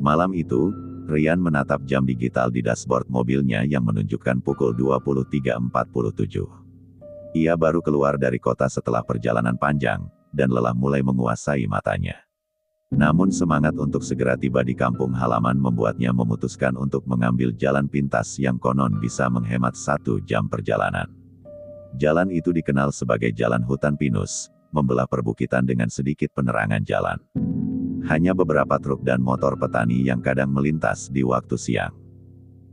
Malam itu, Ryan menatap jam digital di dashboard mobilnya yang menunjukkan pukul 23.47. Ia baru keluar dari kota setelah perjalanan panjang, dan lelah mulai menguasai matanya. Namun semangat untuk segera tiba di kampung halaman membuatnya memutuskan untuk mengambil jalan pintas yang konon bisa menghemat 1 jam perjalanan. Jalan itu dikenal sebagai Jalan Hutan Pinus, membelah perbukitan dengan sedikit penerangan jalan. Hanya beberapa truk dan motor petani yang kadang melintas di waktu siang.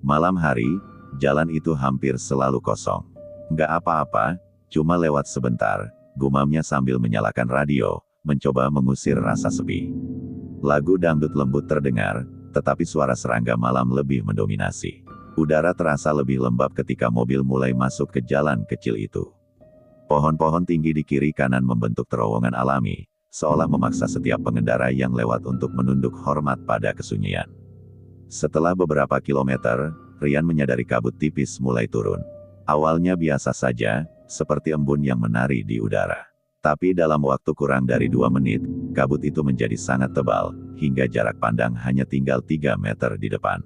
Malam hari, jalan itu hampir selalu kosong. Nggak apa-apa, cuma lewat sebentar, gumamnya sambil menyalakan radio, mencoba mengusir rasa sepi. Lagu dangdut lembut terdengar, tetapi suara serangga malam lebih mendominasi. Udara terasa lebih lembab ketika mobil mulai masuk ke jalan kecil itu. Pohon-pohon tinggi di kiri kanan membentuk terowongan alami, seolah memaksa setiap pengendara yang lewat untuk menunduk hormat pada kesunyian. Setelah beberapa kilometer, Ryan menyadari kabut tipis mulai turun. Awalnya biasa saja, seperti embun yang menari di udara. Tapi dalam waktu kurang dari 2 menit, kabut itu menjadi sangat tebal, hingga jarak pandang hanya tinggal 3 meter di depan.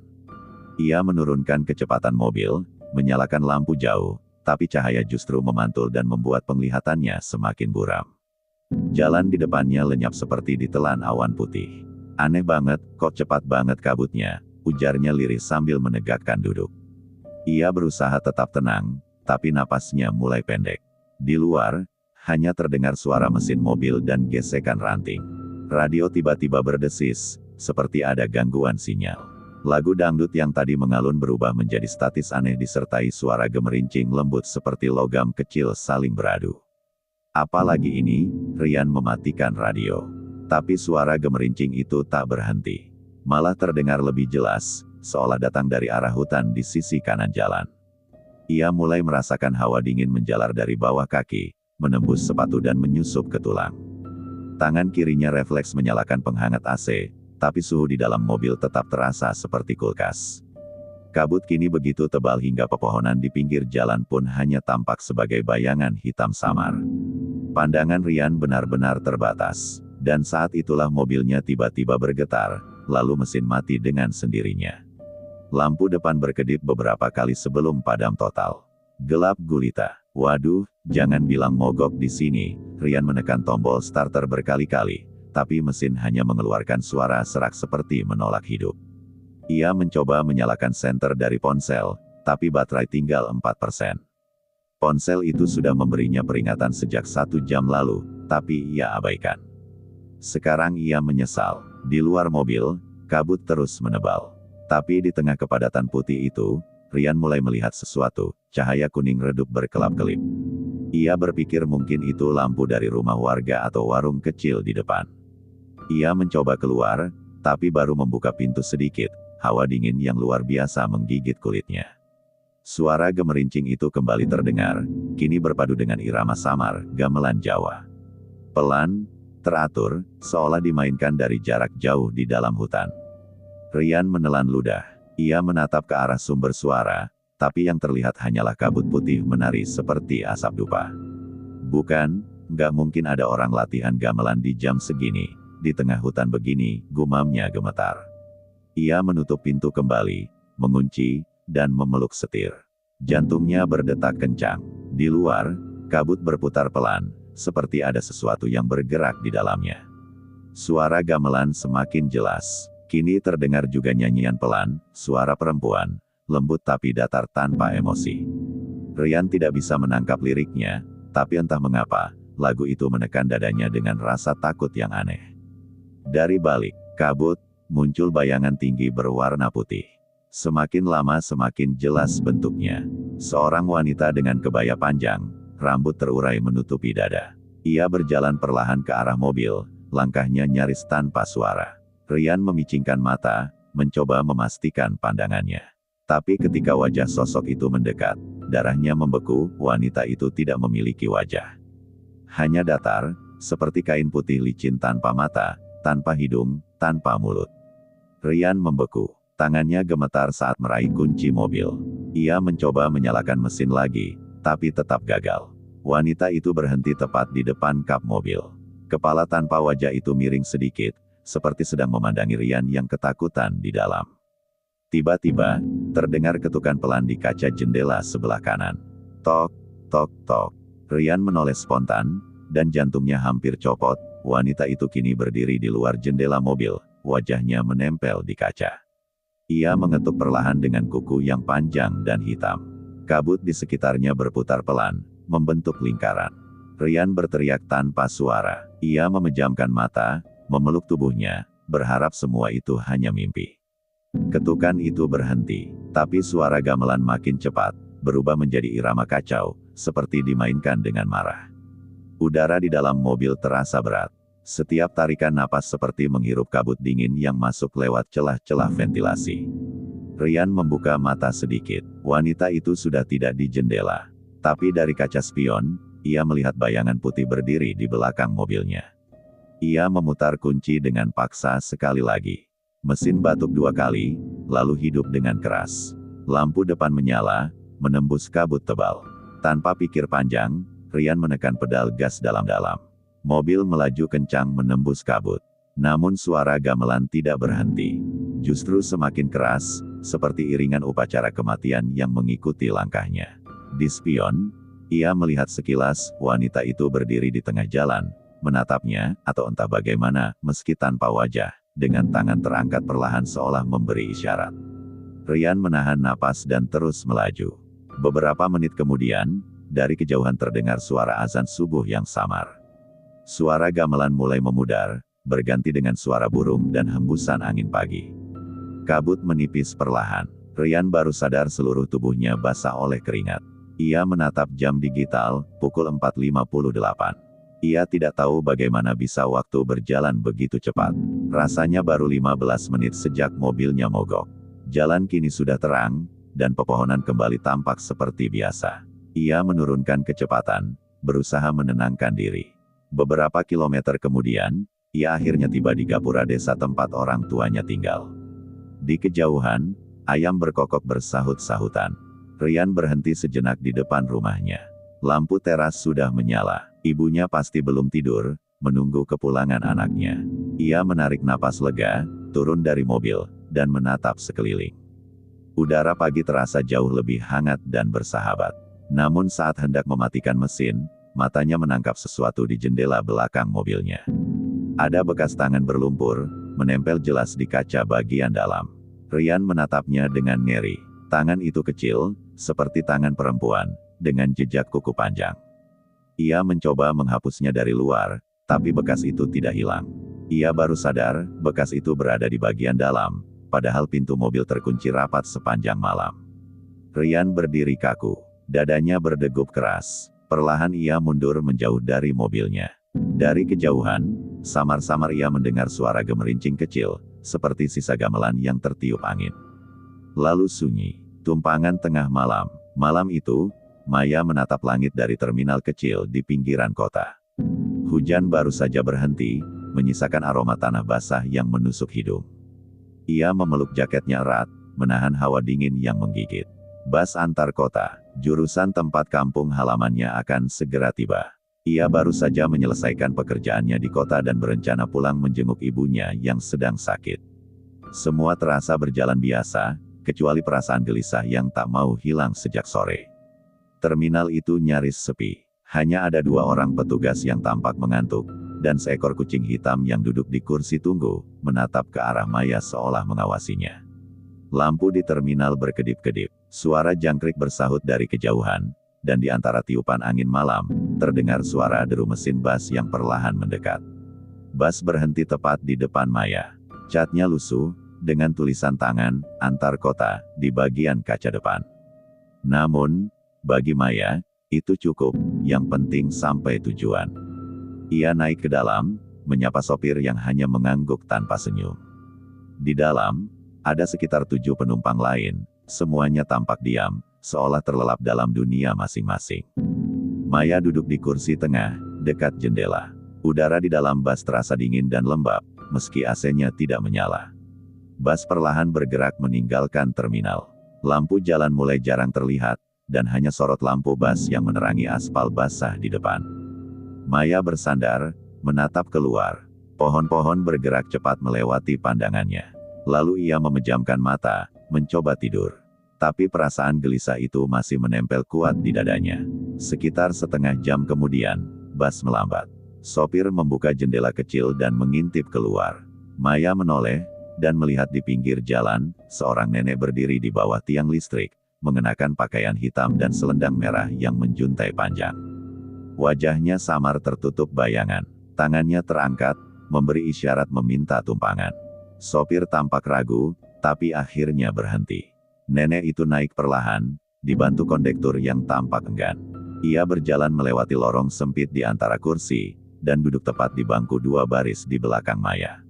Ia menurunkan kecepatan mobil, menyalakan lampu jauh, tapi cahaya justru memantul dan membuat penglihatannya semakin buram. Jalan di depannya lenyap seperti ditelan awan putih. Aneh banget, kok cepat banget kabutnya, ujarnya lirih sambil menegakkan duduk. Ia berusaha tetap tenang, tapi napasnya mulai pendek. Di luar, hanya terdengar suara mesin mobil dan gesekan ranting. Radio tiba-tiba berdesis, seperti ada gangguan sinyal. Lagu dangdut yang tadi mengalun berubah menjadi statis aneh disertai suara gemerincing lembut seperti logam kecil saling beradu. Apalagi ini, Ryan mematikan radio. Tapi suara gemerincing itu tak berhenti. Malah terdengar lebih jelas, seolah datang dari arah hutan di sisi kanan jalan. Ia mulai merasakan hawa dingin menjalar dari bawah kaki, menembus sepatu dan menyusup ke tulang. Tangan kirinya refleks menyalakan penghangat AC, tapi suhu di dalam mobil tetap terasa seperti kulkas. Kabut kini begitu tebal hingga pepohonan di pinggir jalan pun hanya tampak sebagai bayangan hitam samar. Pandangan Ryan benar-benar terbatas, dan saat itulah mobilnya tiba-tiba bergetar, lalu mesin mati dengan sendirinya. Lampu depan berkedip beberapa kali sebelum padam total. Gelap gulita. Waduh, jangan bilang mogok di sini. Ryan menekan tombol starter berkali-kali, tapi mesin hanya mengeluarkan suara serak seperti menolak hidup. Ia mencoba menyalakan senter dari ponsel, tapi baterai tinggal 4%. Ponsel itu sudah memberinya peringatan sejak 1 jam lalu, tapi ia abaikan. Sekarang ia menyesal. Di luar mobil, kabut terus menebal. Tapi di tengah kepadatan putih itu, Ryan mulai melihat sesuatu, cahaya kuning redup berkelap-kelip. Ia berpikir mungkin itu lampu dari rumah warga atau warung kecil di depan. Ia mencoba keluar, tapi baru membuka pintu sedikit, hawa dingin yang luar biasa menggigit kulitnya. Suara gemerincing itu kembali terdengar, kini berpadu dengan irama samar, gamelan Jawa. Pelan, teratur, seolah dimainkan dari jarak jauh di dalam hutan. Ryan menelan ludah. Ia menatap ke arah sumber suara, tapi yang terlihat hanyalah kabut putih menari seperti asap dupa. Bukan, nggak mungkin ada orang latihan gamelan di jam segini, di tengah hutan begini, gumamnya gemetar. Ia menutup pintu kembali, mengunci, dan memeluk setir. Jantungnya berdetak kencang. Di luar, kabut berputar pelan, seperti ada sesuatu yang bergerak di dalamnya. Suara gamelan semakin jelas. Kini terdengar juga nyanyian pelan, suara perempuan, lembut tapi datar tanpa emosi. Ryan tidak bisa menangkap liriknya, tapi entah mengapa, lagu itu menekan dadanya dengan rasa takut yang aneh. Dari balik kabut, muncul bayangan tinggi berwarna putih. Semakin lama semakin jelas bentuknya. Seorang wanita dengan kebaya panjang, rambut terurai menutupi dada. Ia berjalan perlahan ke arah mobil, langkahnya nyaris tanpa suara. Ryan memicingkan mata, mencoba memastikan pandangannya. Tapi ketika wajah sosok itu mendekat, darahnya membeku, wanita itu tidak memiliki wajah. Hanya datar, seperti kain putih licin tanpa mata, tanpa hidung, tanpa mulut. Ryan membeku, tangannya gemetar saat meraih kunci mobil. Ia mencoba menyalakan mesin lagi, tapi tetap gagal. Wanita itu berhenti tepat di depan kap mobil. Kepala tanpa wajah itu miring sedikit, seperti sedang memandangi Ryan yang ketakutan di dalam. Tiba-tiba, terdengar ketukan pelan di kaca jendela sebelah kanan. Tok, tok, tok. Ryan menoleh spontan, dan jantungnya hampir copot. Wanita itu kini berdiri di luar jendela mobil, wajahnya menempel di kaca. Ia mengetuk perlahan dengan kuku yang panjang dan hitam. Kabut di sekitarnya berputar pelan, membentuk lingkaran. Ryan berteriak tanpa suara. Ia memejamkan mata, memeluk tubuhnya, berharap semua itu hanya mimpi. Ketukan itu berhenti, tapi suara gamelan makin cepat, berubah menjadi irama kacau, seperti dimainkan dengan marah. Udara di dalam mobil terasa berat. Setiap tarikan napas seperti menghirup kabut dingin yang masuk lewat celah-celah ventilasi. Ryan membuka mata sedikit. Wanita itu sudah tidak di jendela. Tapi dari kaca spion, ia melihat bayangan putih berdiri di belakang mobilnya. Ia memutar kunci dengan paksa sekali lagi. Mesin batuk 2 kali, lalu hidup dengan keras. Lampu depan menyala, menembus kabut tebal. Tanpa pikir panjang, Ryan menekan pedal gas dalam-dalam. Mobil melaju kencang menembus kabut. Namun suara gamelan tidak berhenti. Justru semakin keras, seperti iringan upacara kematian yang mengikuti langkahnya. Di spion, ia melihat sekilas, wanita itu berdiri di tengah jalan, menatapnya, atau entah bagaimana, meski tanpa wajah, dengan tangan terangkat perlahan seolah memberi isyarat. Ryan menahan napas dan terus melaju. Beberapa menit kemudian, dari kejauhan terdengar suara azan subuh yang samar. Suara gamelan mulai memudar, berganti dengan suara burung dan hembusan angin pagi. Kabut menipis perlahan. Ryan baru sadar seluruh tubuhnya basah oleh keringat. Ia menatap jam digital, pukul 4.58. Ia tidak tahu bagaimana bisa waktu berjalan begitu cepat. Rasanya baru 15 menit sejak mobilnya mogok. Jalan kini sudah terang, dan pepohonan kembali tampak seperti biasa. Ia menurunkan kecepatan, berusaha menenangkan diri. Beberapa kilometer kemudian, ia akhirnya tiba di gapura desa tempat orang tuanya tinggal. Di kejauhan, ayam berkokok bersahut-sahutan. Ryan berhenti sejenak di depan rumahnya. Lampu teras sudah menyala. Ibunya pasti belum tidur, menunggu kepulangan anaknya. Ia menarik napas lega, turun dari mobil, dan menatap sekeliling. Udara pagi terasa jauh lebih hangat dan bersahabat. Namun saat hendak mematikan mesin, matanya menangkap sesuatu di jendela belakang mobilnya. Ada bekas tangan berlumpur, menempel jelas di kaca bagian dalam. Ryan menatapnya dengan ngeri. Tangan itu kecil, seperti tangan perempuan, dengan jejak kuku panjang. Ia mencoba menghapusnya dari luar, tapi bekas itu tidak hilang. Ia baru sadar, bekas itu berada di bagian dalam, padahal pintu mobil terkunci rapat sepanjang malam. Ryan berdiri kaku, dadanya berdegup keras. Perlahan ia mundur menjauh dari mobilnya. Dari kejauhan, samar-samar ia mendengar suara gemerincing kecil, seperti sisa gamelan yang tertiup angin. Lalu sunyi, tumpangan tengah malam. Malam itu, Maya menatap langit dari terminal kecil di pinggiran kota. Hujan baru saja berhenti, menyisakan aroma tanah basah yang menusuk hidung. Ia memeluk jaketnya erat, menahan hawa dingin yang menggigit. Bus antar kota, jurusan tempat kampung halamannya akan segera tiba. Ia baru saja menyelesaikan pekerjaannya di kota dan berencana pulang menjenguk ibunya yang sedang sakit. Semua terasa berjalan biasa, kecuali perasaan gelisah yang tak mau hilang sejak sore. Terminal itu nyaris sepi. Hanya ada 2 orang petugas yang tampak mengantuk, dan seekor kucing hitam yang duduk di kursi tunggu, menatap ke arah Maya seolah mengawasinya. Lampu di terminal berkedip-kedip. Suara jangkrik bersahut dari kejauhan, dan di antara tiupan angin malam, terdengar suara deru mesin bus yang perlahan mendekat. Bus berhenti tepat di depan Maya. Catnya lusuh, dengan tulisan tangan, antar kota, di bagian kaca depan. Namun, bagi Maya, itu cukup, yang penting sampai tujuan. Ia naik ke dalam, menyapa sopir yang hanya mengangguk tanpa senyum. Di dalam, ada sekitar 7 penumpang lain, semuanya tampak diam, seolah terlelap dalam dunia masing-masing. Maya duduk di kursi tengah, dekat jendela. Udara di dalam bus terasa dingin dan lembab, meski AC-nya tidak menyala. Bus perlahan bergerak meninggalkan terminal. Lampu jalan mulai jarang terlihat, dan hanya sorot lampu bus yang menerangi aspal basah di depan. Maya bersandar, menatap keluar. Pohon-pohon bergerak cepat melewati pandangannya. Lalu ia memejamkan mata, mencoba tidur. Tapi perasaan gelisah itu masih menempel kuat di dadanya. Sekitar setengah jam kemudian, bus melambat. Sopir membuka jendela kecil dan mengintip keluar. Maya menoleh, dan melihat di pinggir jalan, seorang nenek berdiri di bawah tiang listrik, mengenakan pakaian hitam dan selendang merah yang menjuntai panjang. Wajahnya samar tertutup bayangan. Tangannya terangkat, memberi isyarat meminta tumpangan. Sopir tampak ragu, tapi akhirnya berhenti. Nenek itu naik perlahan, dibantu kondektur yang tampak enggan. Ia berjalan melewati lorong sempit di antara kursi, dan duduk tepat di bangku 2 baris di belakang Maya.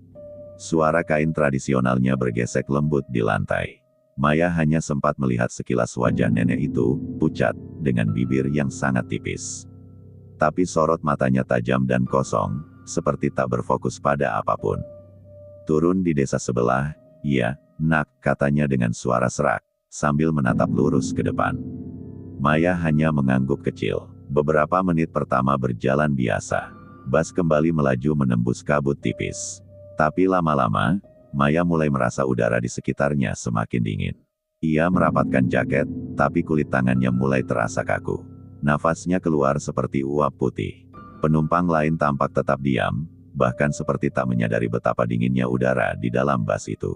Suara kain tradisionalnya bergesek lembut di lantai. Maya hanya sempat melihat sekilas wajah nenek itu, pucat, dengan bibir yang sangat tipis. Tapi sorot matanya tajam dan kosong, seperti tak berfokus pada apapun. Turun di desa sebelah, iya, nak, katanya dengan suara serak, sambil menatap lurus ke depan. Maya hanya mengangguk kecil. Beberapa menit pertama berjalan biasa. Bus kembali melaju menembus kabut tipis. Tapi lama-lama, Maya mulai merasa udara di sekitarnya semakin dingin. Ia merapatkan jaket, tapi kulit tangannya mulai terasa kaku. Nafasnya keluar seperti uap putih. Penumpang lain tampak tetap diam, bahkan seperti tak menyadari betapa dinginnya udara di dalam bus itu.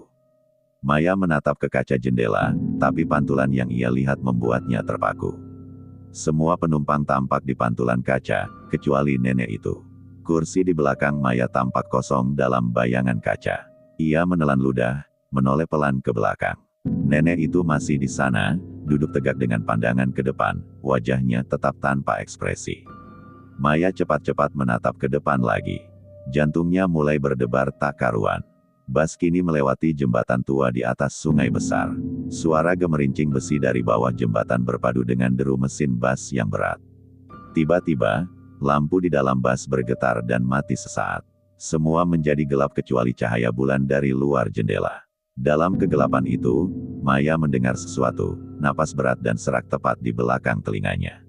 Maya menatap ke kaca jendela, tapi pantulan yang ia lihat membuatnya terpaku. Semua penumpang tampak di pantulan kaca, kecuali nenek itu. Kursi di belakang Maya tampak kosong dalam bayangan kaca. Ia menelan ludah, menoleh pelan ke belakang. Nenek itu masih di sana, duduk tegak dengan pandangan ke depan, wajahnya tetap tanpa ekspresi. Maya cepat-cepat menatap ke depan lagi. Jantungnya mulai berdebar tak karuan. Bus kini melewati jembatan tua di atas sungai besar. Suara gemerincing besi dari bawah jembatan berpadu dengan deru mesin bus yang berat. Tiba-tiba, lampu di dalam bus bergetar dan mati sesaat. Semua menjadi gelap kecuali cahaya bulan dari luar jendela. Dalam kegelapan itu, Maya mendengar sesuatu, napas berat dan serak tepat di belakang telinganya.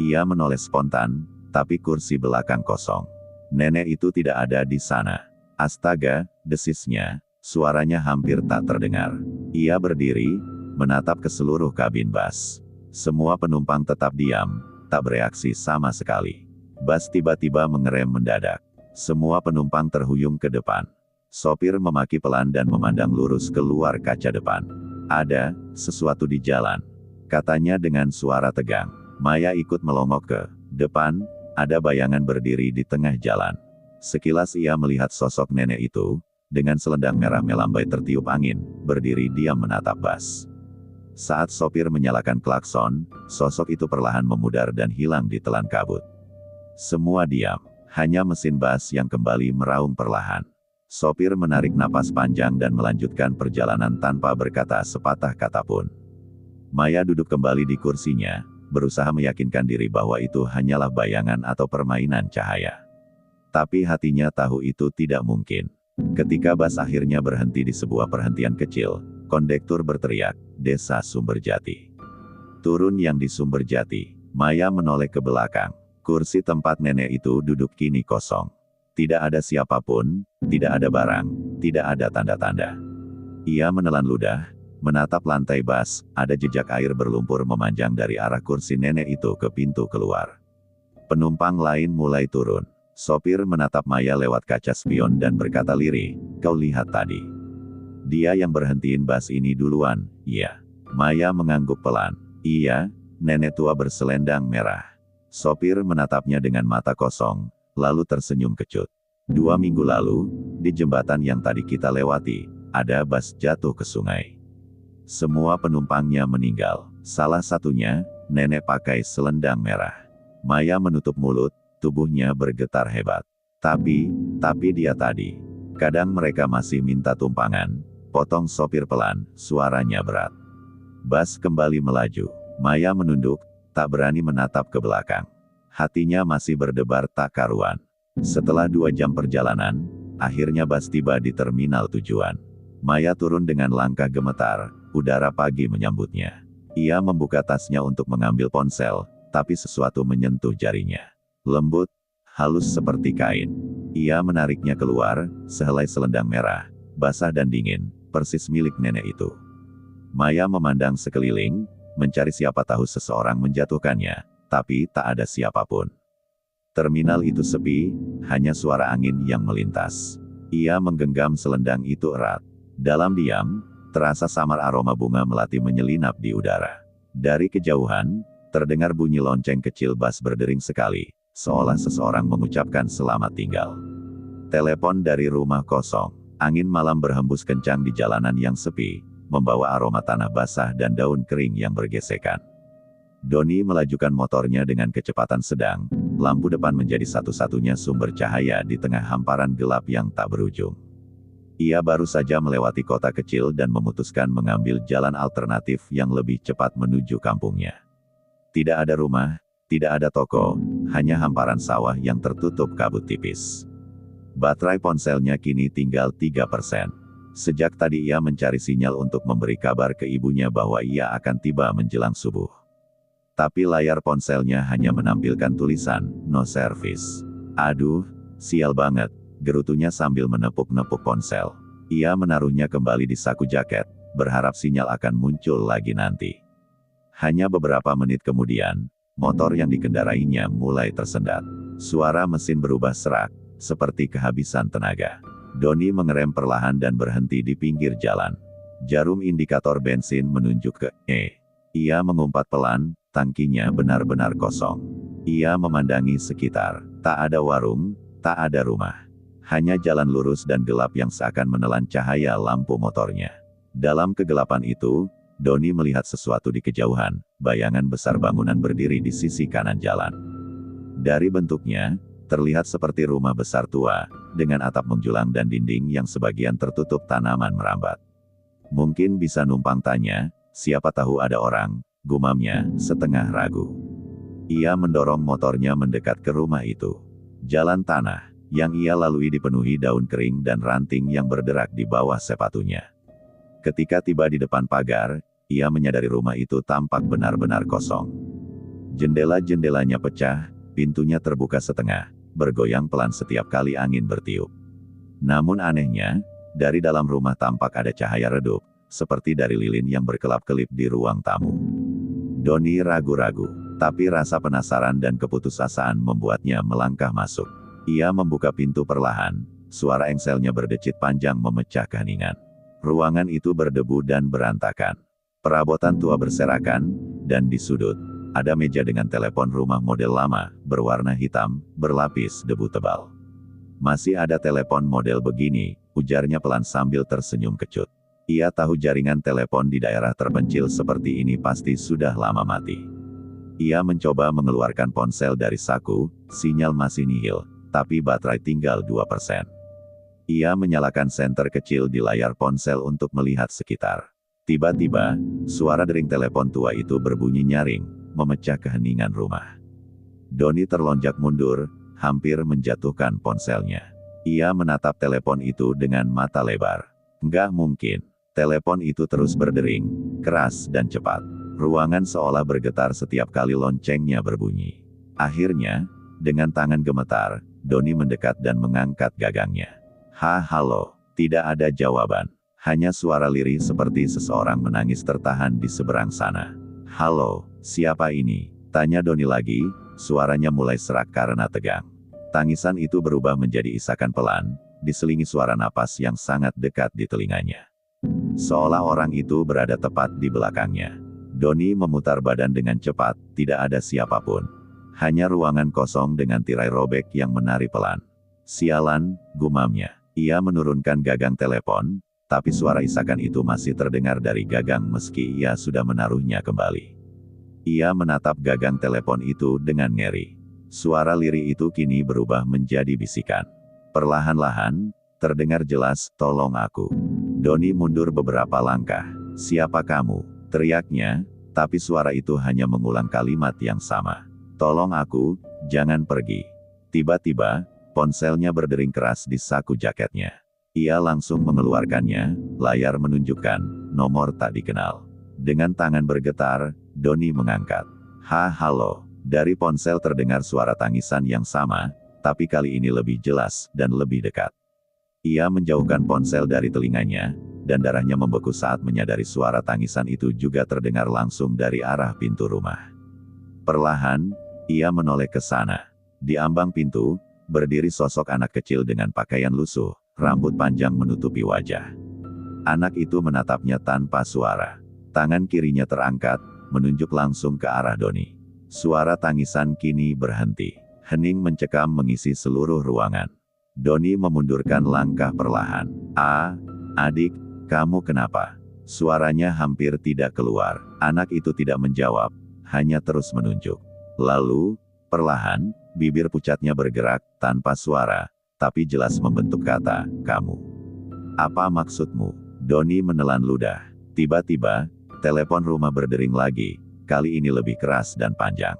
Ia menoleh spontan, tapi kursi belakang kosong. Nenek itu tidak ada di sana. Astaga, desisnya, suaranya hampir tak terdengar. Ia berdiri, menatap ke seluruh kabin bus. Semua penumpang tetap diam, tak bereaksi sama sekali. Bus tiba-tiba mengerem mendadak. Semua penumpang terhuyung ke depan. Sopir memaki pelan dan memandang lurus keluar kaca depan. Ada sesuatu di jalan, katanya dengan suara tegang. Maya ikut melongok ke depan. Ada bayangan berdiri di tengah jalan. Sekilas ia melihat sosok nenek itu, dengan selendang merah melambai tertiup angin, berdiri diam menatap bus. Saat sopir menyalakan klakson, sosok itu perlahan memudar dan hilang di telan kabut. Semua diam, hanya mesin bus yang kembali meraung perlahan. Sopir menarik napas panjang dan melanjutkan perjalanan tanpa berkata sepatah kata pun. Maya duduk kembali di kursinya, berusaha meyakinkan diri bahwa itu hanyalah bayangan atau permainan cahaya. Tapi hatinya tahu itu tidak mungkin. Ketika bus akhirnya berhenti di sebuah perhentian kecil, kondektur berteriak, "Desa Sumberjati." Turun yang di Sumberjati. Maya menoleh ke belakang. Kursi tempat nenek itu duduk kini kosong. Tidak ada siapapun, tidak ada barang, tidak ada tanda-tanda. Ia menelan ludah, menatap lantai bus, ada jejak air berlumpur memanjang dari arah kursi nenek itu ke pintu keluar. Penumpang lain mulai turun. Sopir menatap Maya lewat kaca spion dan berkata lirih, "Kau lihat tadi? Dia yang berhentiin bus ini duluan." "Iya." Maya mengangguk pelan. "Iya, nenek tua berselendang merah." Sopir menatapnya dengan mata kosong, lalu tersenyum kecut. "2 minggu lalu, di jembatan yang tadi kita lewati, ada bus jatuh ke sungai. Semua penumpangnya meninggal. Salah satunya, nenek pakai selendang merah." Maya menutup mulut, tubuhnya bergetar hebat. Tapi dia tadi. Kadang mereka masih minta tumpangan, potong sopir pelan, suaranya berat. Bus kembali melaju. Maya menunduk, tak berani menatap ke belakang. Hatinya masih berdebar tak karuan. Setelah 2 jam perjalanan, akhirnya bus tiba di terminal tujuan. Maya turun dengan langkah gemetar, udara pagi menyambutnya. Ia membuka tasnya untuk mengambil ponsel, tapi sesuatu menyentuh jarinya. Lembut, halus seperti kain. Ia menariknya keluar, sehelai selendang merah, basah dan dingin, persis milik nenek itu. Maya memandang sekeliling, mencari siapa tahu seseorang menjatuhkannya, tapi tak ada siapapun. Terminal itu sepi, hanya suara angin yang melintas. Ia menggenggam selendang itu erat. Dalam diam, terasa samar aroma bunga melati menyelinap di udara. Dari kejauhan, terdengar bunyi lonceng kecil bas berdering sekali, seolah seseorang mengucapkan selamat tinggal. Telepon dari rumah kosong. Angin malam berhembus kencang di jalanan yang sepi, membawa aroma tanah basah dan daun kering yang bergesekan. Doni melajukan motornya dengan kecepatan sedang, lampu depan menjadi satu-satunya sumber cahaya di tengah hamparan gelap yang tak berujung. Ia baru saja melewati kota kecil dan memutuskan mengambil jalan alternatif yang lebih cepat menuju kampungnya. Tidak ada rumah, tidak ada toko, hanya hamparan sawah yang tertutup kabut tipis. Baterai ponselnya kini tinggal 3%. Sejak tadi ia mencari sinyal untuk memberi kabar ke ibunya bahwa ia akan tiba menjelang subuh. Tapi layar ponselnya hanya menampilkan tulisan, "No service." Aduh, sial banget, gerutunya sambil menepuk-nepuk ponsel. Ia menaruhnya kembali di saku jaket, berharap sinyal akan muncul lagi nanti. Hanya beberapa menit kemudian, motor yang dikendarainya mulai tersendat. Suara mesin berubah serak, seperti kehabisan tenaga. Doni mengerem perlahan dan berhenti di pinggir jalan. Jarum indikator bensin menunjuk ke E. Ia mengumpat pelan, tangkinya benar-benar kosong. Ia memandangi sekitar, tak ada warung, tak ada rumah. Hanya jalan lurus dan gelap yang seakan menelan cahaya lampu motornya. Dalam kegelapan itu, Doni melihat sesuatu di kejauhan, bayangan besar bangunan berdiri di sisi kanan jalan. Dari bentuknya, terlihat seperti rumah besar tua, dengan atap menjulang dan dinding yang sebagian tertutup tanaman merambat. Mungkin bisa numpang tanya, siapa tahu ada orang, gumamnya, setengah ragu. Ia mendorong motornya mendekat ke rumah itu. Jalan tanah yang ia lalui dipenuhi daun kering dan ranting yang berderak di bawah sepatunya. Ketika tiba di depan pagar, ia menyadari rumah itu tampak benar-benar kosong. Jendela-jendelanya pecah, pintunya terbuka setengah, bergoyang pelan setiap kali angin bertiup. Namun anehnya, dari dalam rumah tampak ada cahaya redup, seperti dari lilin yang berkelap-kelip di ruang tamu. Doni ragu-ragu, tapi rasa penasaran dan keputusasaan membuatnya melangkah masuk. Ia membuka pintu perlahan, suara engselnya berdecit panjang memecah keheningan. Ruangan itu berdebu dan berantakan. Perabotan tua berserakan, dan di sudut, ada meja dengan telepon rumah model lama, berwarna hitam, berlapis debu tebal. "Masih ada telepon model begini," ujarnya pelan sambil tersenyum kecut. Ia tahu jaringan telepon di daerah terpencil seperti ini pasti sudah lama mati. Ia mencoba mengeluarkan ponsel dari saku, sinyal masih nihil, tapi baterai tinggal 2%. Ia menyalakan senter kecil di layar ponsel untuk melihat sekitar. Tiba-tiba, suara dering telepon tua itu berbunyi nyaring, memecah keheningan rumah. Doni terlonjak mundur, hampir menjatuhkan ponselnya. Ia menatap telepon itu dengan mata lebar. Nggak mungkin. Telepon itu terus berdering, keras dan cepat. Ruangan seolah bergetar setiap kali loncengnya berbunyi. Akhirnya, dengan tangan gemetar, Doni mendekat dan mengangkat gagangnya. Halo, tidak ada jawaban. Hanya suara lirih seperti seseorang menangis tertahan di seberang sana. "Halo, siapa ini?" tanya Doni lagi, suaranya mulai serak karena tegang. Tangisan itu berubah menjadi isakan pelan, diselingi suara napas yang sangat dekat di telinganya. Seolah orang itu berada tepat di belakangnya. Doni memutar badan dengan cepat, tidak ada siapapun. Hanya ruangan kosong dengan tirai robek yang menari pelan. "Sialan," gumamnya. Ia menurunkan gagang telepon, tapi suara isakan itu masih terdengar dari gagang meski ia sudah menaruhnya kembali. Ia menatap gagang telepon itu dengan ngeri. Suara lirih itu kini berubah menjadi bisikan. Perlahan-lahan, terdengar jelas, "Tolong aku." Doni mundur beberapa langkah. "Siapa kamu?" teriaknya, tapi suara itu hanya mengulang kalimat yang sama. "Tolong aku, jangan pergi." Tiba-tiba, ponselnya berdering keras di saku jaketnya. Ia langsung mengeluarkannya, layar menunjukkan nomor tak dikenal. Dengan tangan bergetar, Doni mengangkat. Halo. Dari ponsel terdengar suara tangisan yang sama, tapi kali ini lebih jelas dan lebih dekat. Ia menjauhkan ponsel dari telinganya, dan darahnya membeku saat menyadari suara tangisan itu juga terdengar langsung dari arah pintu rumah. Perlahan, ia menoleh ke sana. Di ambang pintu, berdiri sosok anak kecil dengan pakaian lusuh, rambut panjang menutupi wajah. Anak itu menatapnya tanpa suara. Tangan kirinya terangkat, menunjuk langsung ke arah Doni. Suara tangisan kini berhenti. Hening mencekam mengisi seluruh ruangan. Doni memundurkan langkah perlahan. Adik, kamu kenapa? Suaranya hampir tidak keluar. Anak itu tidak menjawab, hanya terus menunjuk. Lalu, perlahan, bibir pucatnya bergerak, tanpa suara, tapi jelas membentuk kata, kamu. Apa maksudmu? Doni menelan ludah. Tiba-tiba, telepon rumah berdering lagi, kali ini lebih keras dan panjang.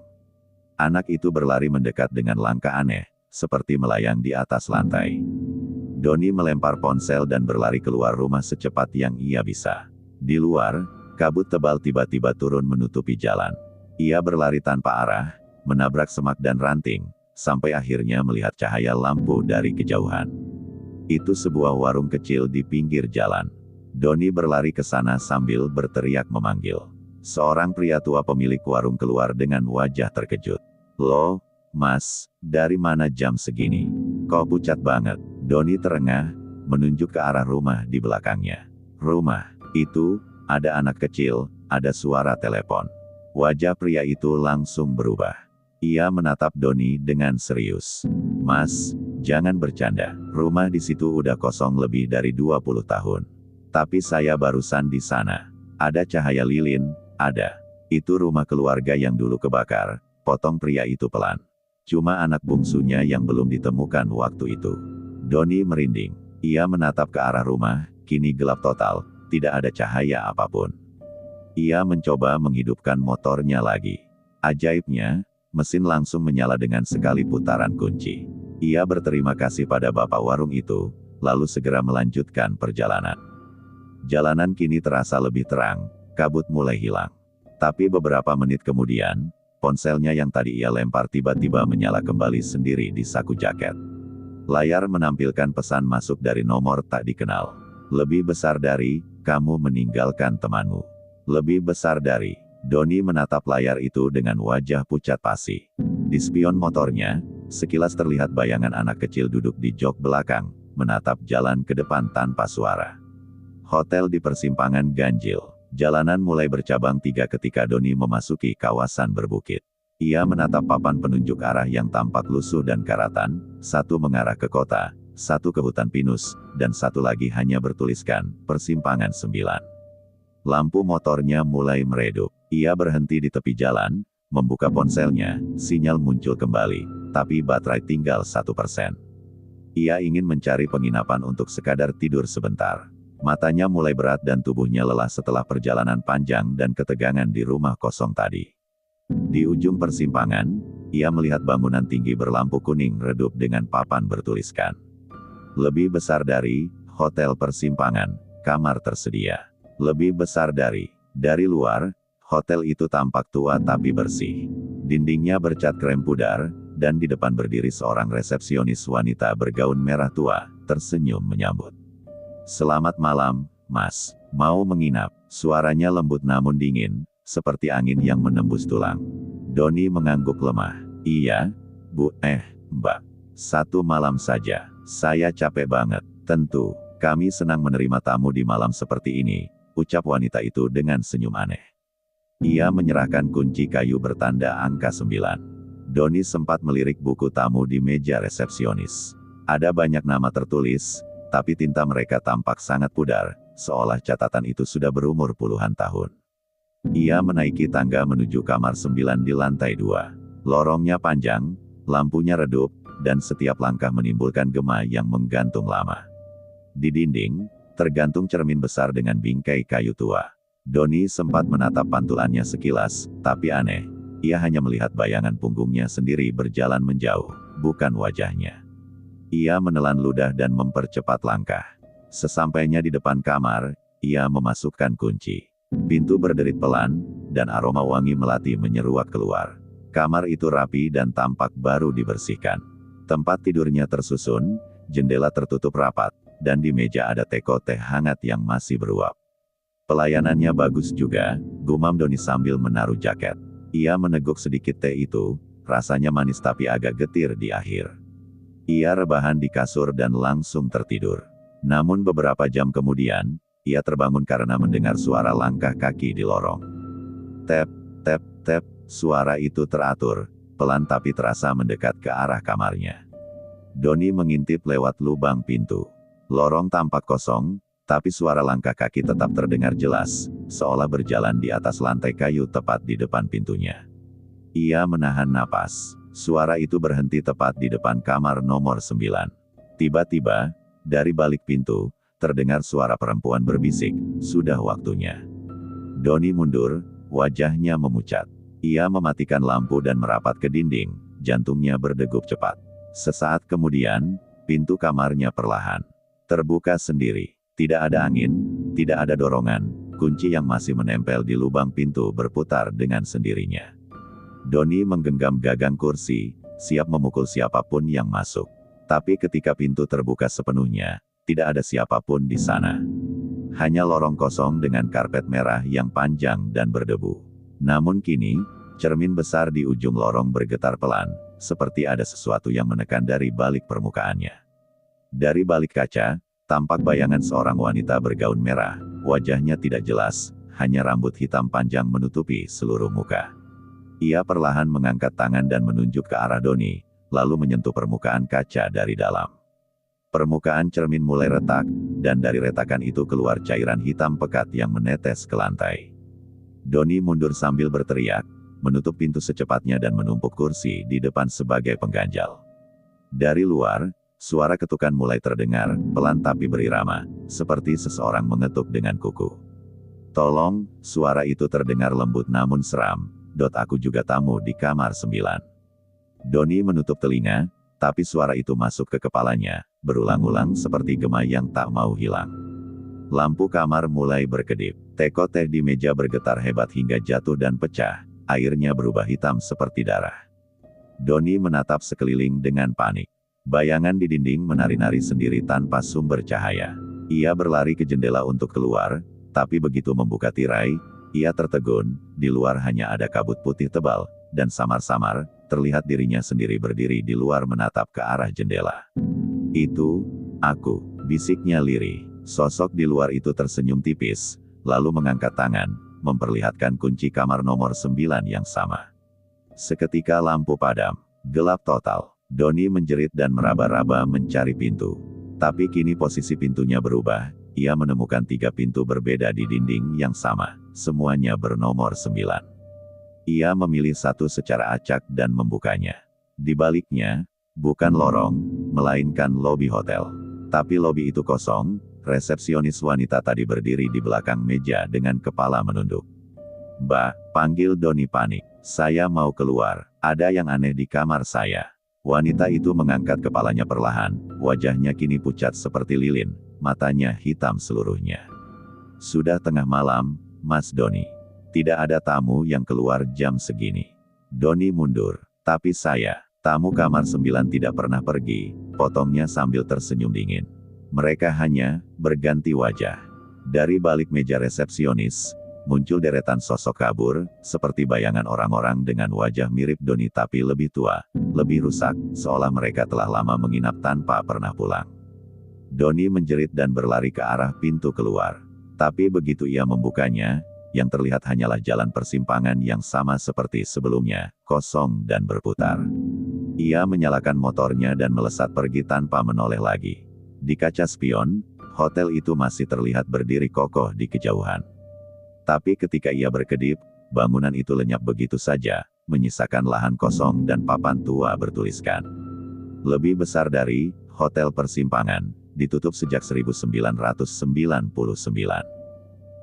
Anak itu berlari mendekat dengan langkah aneh, seperti melayang di atas lantai. Doni melempar ponsel dan berlari keluar rumah secepat yang ia bisa. Di luar, kabut tebal tiba-tiba turun menutupi jalan. Ia berlari tanpa arah, menabrak semak dan ranting, sampai akhirnya melihat cahaya lampu dari kejauhan. Itu sebuah warung kecil di pinggir jalan. Doni berlari ke sana sambil berteriak memanggil. Seorang pria tua pemilik warung keluar dengan wajah terkejut. Loh, Mas, dari mana jam segini? Kok pucat banget? Doni terengah, menunjuk ke arah rumah di belakangnya. Rumah itu, ada anak kecil, ada suara telepon. Wajah pria itu langsung berubah. Ia menatap Doni dengan serius. Mas, jangan bercanda. Rumah di situ udah kosong lebih dari 20 tahun. Tapi saya barusan di sana. Ada cahaya lilin, ada. Itu rumah keluarga yang dulu kebakar, potong pria itu pelan. Cuma anak bungsunya yang belum ditemukan waktu itu. Doni merinding. Ia menatap ke arah rumah, kini gelap total, tidak ada cahaya apapun. Ia mencoba menghidupkan motornya lagi. Ajaibnya, mesin langsung menyala dengan sekali putaran kunci. Ia berterima kasih pada bapak warung itu, lalu segera melanjutkan perjalanan. Jalanan kini terasa lebih terang, kabut mulai hilang. Tapi beberapa menit kemudian, ponselnya yang tadi ia lempar tiba-tiba menyala kembali sendiri di saku jaket. Layar menampilkan pesan masuk dari nomor tak dikenal. Lebih besar dari, kamu meninggalkan temanmu. Lebih besar dari, Doni menatap layar itu dengan wajah pucat pasi. Di spion motornya, sekilas terlihat bayangan anak kecil duduk di jok belakang, menatap jalan ke depan tanpa suara. Hotel di persimpangan ganjil. Jalanan mulai bercabang tiga ketika Doni memasuki kawasan berbukit. Ia menatap papan penunjuk arah yang tampak lusuh dan karatan, satu mengarah ke kota, satu ke hutan pinus, dan satu lagi hanya bertuliskan, Persimpangan 9. Lampu motornya mulai meredup. Ia berhenti di tepi jalan, membuka ponselnya, sinyal muncul kembali, tapi baterai tinggal 1%. Ia ingin mencari penginapan untuk sekadar tidur sebentar. Matanya mulai berat dan tubuhnya lelah setelah perjalanan panjang dan ketegangan di rumah kosong tadi. Di ujung persimpangan, ia melihat bangunan tinggi berlampu kuning redup dengan papan bertuliskan. Lebih besar dari, Hotel Persimpangan, kamar tersedia. Lebih besar dari luar, hotel itu tampak tua tapi bersih. Dindingnya bercat krem pudar, dan di depan berdiri seorang resepsionis wanita bergaun merah tua, tersenyum menyambut. Selamat malam, Mas. Mau menginap? Suaranya lembut namun dingin, seperti angin yang menembus tulang. Doni mengangguk lemah. Iya, Bu, Mbak. 1 malam saja. Saya capek banget. Tentu, kami senang menerima tamu di malam seperti ini, ucap wanita itu dengan senyum aneh. Ia menyerahkan kunci kayu bertanda angka 9. Doni sempat melirik buku tamu di meja resepsionis. Ada banyak nama tertulis, tapi tinta mereka tampak sangat pudar, seolah catatan itu sudah berumur puluhan tahun. Ia menaiki tangga menuju kamar 9 di lantai 2. Lorongnya panjang, lampunya redup, dan setiap langkah menimbulkan gema yang menggantung lama. Di dinding, tergantung cermin besar dengan bingkai kayu tua. Doni sempat menatap pantulannya sekilas, tapi aneh. Ia hanya melihat bayangan punggungnya sendiri berjalan menjauh, bukan wajahnya. Ia menelan ludah dan mempercepat langkah. Sesampainya di depan kamar, ia memasukkan kunci. Pintu berderit pelan, dan aroma wangi melati menyeruak keluar. Kamar itu rapi dan tampak baru dibersihkan. Tempat tidurnya tersusun, jendela tertutup rapat, dan di meja ada teko teh hangat yang masih beruap. Pelayanannya bagus juga, gumam Doni sambil menaruh jaket. Ia meneguk sedikit teh itu, rasanya manis tapi agak getir di akhir. Ia rebahan di kasur dan langsung tertidur. Namun beberapa jam kemudian, ia terbangun karena mendengar suara langkah kaki di lorong. Tep, tep, tep, suara itu teratur, pelan tapi terasa mendekat ke arah kamarnya. Doni mengintip lewat lubang pintu. Lorong tampak kosong, tapi suara langkah kaki tetap terdengar jelas, seolah berjalan di atas lantai kayu tepat di depan pintunya. Ia menahan napas. Suara itu berhenti tepat di depan kamar nomor 9. Tiba-tiba, dari balik pintu, terdengar suara perempuan berbisik, "Sudah waktunya." Doni mundur, wajahnya memucat. Ia mematikan lampu dan merapat ke dinding, jantungnya berdegup cepat. Sesaat kemudian, pintu kamarnya perlahan terbuka sendiri. Tidak ada angin, tidak ada dorongan, kunci yang masih menempel di lubang pintu berputar dengan sendirinya. Doni menggenggam gagang kursi, siap memukul siapapun yang masuk. Tapi ketika pintu terbuka sepenuhnya, tidak ada siapapun di sana. Hanya lorong kosong dengan karpet merah yang panjang dan berdebu. Namun kini, cermin besar di ujung lorong bergetar pelan, seperti ada sesuatu yang menekan dari balik permukaannya. Dari balik kaca, tampak bayangan seorang wanita bergaun merah, wajahnya tidak jelas, hanya rambut hitam panjang menutupi seluruh muka. Ia perlahan mengangkat tangan dan menunjuk ke arah Doni, lalu menyentuh permukaan kaca dari dalam. Permukaan cermin mulai retak, dan dari retakan itu keluar cairan hitam pekat yang menetes ke lantai. Doni mundur sambil berteriak, menutup pintu secepatnya dan menumpuk kursi di depan sebagai pengganjal. Dari luar, suara ketukan mulai terdengar, pelan tapi berirama, seperti seseorang mengetuk dengan kuku. "Tolong," suara itu terdengar lembut namun seram, "aku juga tamu di kamar 9. Doni menutup telinga, tapi suara itu masuk ke kepalanya, berulang-ulang seperti gema yang tak mau hilang. Lampu kamar mulai berkedip. Teko teh di meja bergetar hebat hingga jatuh dan pecah. Airnya berubah hitam seperti darah. Doni menatap sekeliling dengan panik. Bayangan di dinding menari-nari sendiri tanpa sumber cahaya. Ia berlari ke jendela untuk keluar, tapi begitu membuka tirai, ia tertegun. Di luar hanya ada kabut putih tebal, dan samar-samar, terlihat dirinya sendiri berdiri di luar menatap ke arah jendela. "Itu, aku," bisiknya lirih. Sosok di luar itu tersenyum tipis, lalu mengangkat tangan, memperlihatkan kunci kamar nomor 9 yang sama. Seketika lampu padam, gelap total. Doni menjerit dan meraba-raba mencari pintu. Tapi kini posisi pintunya berubah, ia menemukan 3 pintu berbeda di dinding yang sama, semuanya bernomor 9. Ia memilih satu secara acak dan membukanya. Di baliknya, bukan lorong, melainkan lobi hotel. Tapi lobi itu kosong. Resepsionis wanita tadi berdiri di belakang meja dengan kepala menunduk. "Mbak," panggil Doni panik. "Saya mau keluar, ada yang aneh di kamar saya." Wanita itu mengangkat kepalanya perlahan, wajahnya kini pucat seperti lilin, matanya hitam seluruhnya. "Sudah tengah malam, Mas Doni. Tidak ada tamu yang keluar jam segini." Doni mundur. "Tapi saya, tamu kamar 9 tidak pernah pergi," potongnya sambil tersenyum dingin. Mereka hanya berganti wajah. Dari balik meja resepsionis, muncul deretan sosok kabur, seperti bayangan orang-orang dengan wajah mirip Doni tapi lebih tua, lebih rusak, seolah mereka telah lama menginap tanpa pernah pulang. Doni menjerit dan berlari ke arah pintu keluar. Tapi begitu ia membukanya, yang terlihat hanyalah jalan persimpangan yang sama seperti sebelumnya, kosong dan berputar. Ia menyalakan motornya dan melesat pergi tanpa menoleh lagi. Di kaca spion, hotel itu masih terlihat berdiri kokoh di kejauhan. Tapi ketika ia berkedip, bangunan itu lenyap begitu saja, menyisakan lahan kosong dan papan tua bertuliskan, "Lebih besar dari Hotel Persimpangan, ditutup sejak 1999.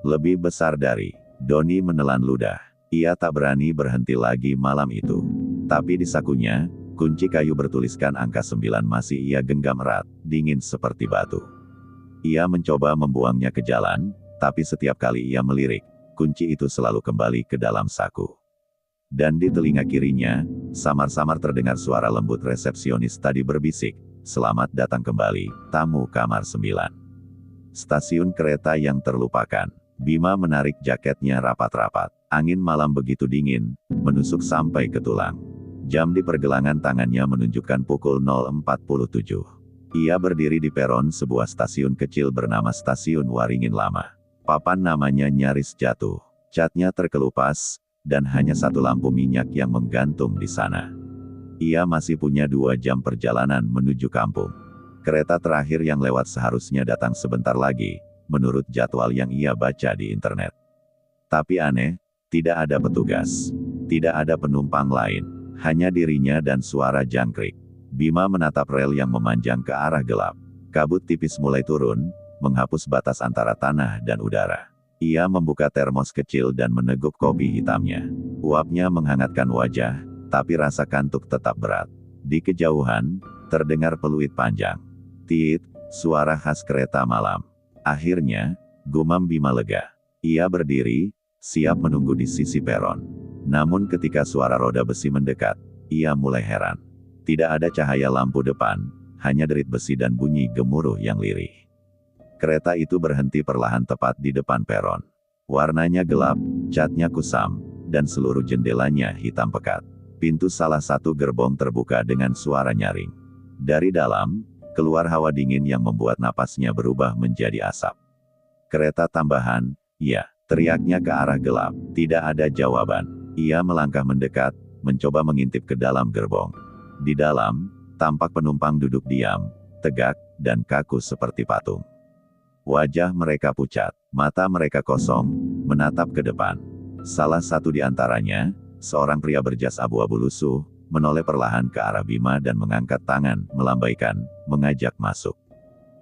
Lebih besar dari." Doni menelan ludah. Ia tak berani berhenti lagi malam itu. Tapi di sakunya, kunci kayu bertuliskan angka 9 masih ia genggam erat, dingin seperti batu. Ia mencoba membuangnya ke jalan, tapi setiap kali ia melirik, kunci itu selalu kembali ke dalam saku. Dan di telinga kirinya, Samar-samar terdengar suara lembut resepsionis tadi berbisik, "Selamat datang kembali, tamu kamar 9. Stasiun kereta yang terlupakan." Bima menarik jaketnya rapat-rapat. Angin malam begitu dingin, menusuk sampai ke tulang. Jam di pergelangan tangannya menunjukkan pukul 0.47. Ia berdiri di peron sebuah stasiun kecil bernama Stasiun Waringin Lama. Papan namanya nyaris jatuh. Catnya terkelupas, dan hanya satu lampu minyak yang menggantung di sana. Ia masih punya 2 jam perjalanan menuju kampung. Kereta terakhir yang lewat seharusnya datang sebentar lagi, menurut jadwal yang ia baca di internet. Tapi aneh, tidak ada petugas. Tidak ada penumpang lain. Hanya dirinya dan suara jangkrik. Bima menatap rel yang memanjang ke arah gelap. Kabut tipis mulai turun, menghapus batas antara tanah dan udara. Ia membuka termos kecil dan meneguk kopi hitamnya. Uapnya menghangatkan wajah, tapi rasa kantuk tetap berat. Di kejauhan, terdengar peluit panjang. Tiit, suara khas kereta malam. Akhirnya, gumam Bima lega. Ia berdiri, siap menunggu di sisi peron. Namun ketika suara roda besi mendekat, ia mulai heran. Tidak ada cahaya lampu depan, hanya derit besi dan bunyi gemuruh yang lirih. Kereta itu berhenti perlahan tepat di depan peron. Warnanya gelap, catnya kusam, dan seluruh jendelanya hitam pekat. Pintu salah satu gerbong terbuka dengan suara nyaring. Dari dalam, keluar hawa dingin yang membuat napasnya berubah menjadi asap. "Kereta tambahan, ya," teriaknya ke arah gelap. Tidak ada jawaban. Ia melangkah mendekat, mencoba mengintip ke dalam gerbong. Di dalam, tampak penumpang duduk diam, tegak, dan kaku seperti patung. Wajah mereka pucat, mata mereka kosong, menatap ke depan. Salah satu di antaranya, seorang pria berjas abu-abu lusuh, menoleh perlahan ke arah Bima dan mengangkat tangan, melambaikan, mengajak masuk.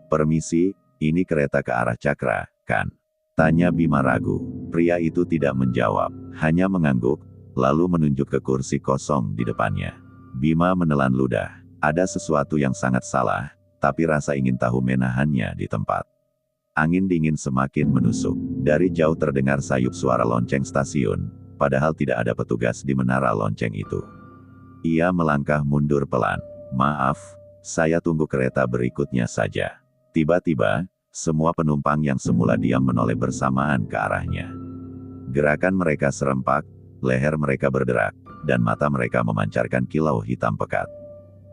"Permisi, ini kereta ke arah Cakra, kan?" tanya Bima ragu. Pria itu tidak menjawab, hanya mengangguk, lalu menunjuk ke kursi kosong di depannya. Bima menelan ludah. Ada sesuatu yang sangat salah, tapi rasa ingin tahu menahannya di tempat. Angin dingin semakin menusuk. Dari jauh terdengar sayup suara lonceng stasiun, padahal tidak ada petugas di menara lonceng itu. Ia melangkah mundur pelan. "Maaf, saya tunggu kereta berikutnya saja." Tiba-tiba, semua penumpang yang semula diam menoleh bersamaan ke arahnya. Gerakan mereka serempak, leher mereka berderak, dan mata mereka memancarkan kilau hitam pekat.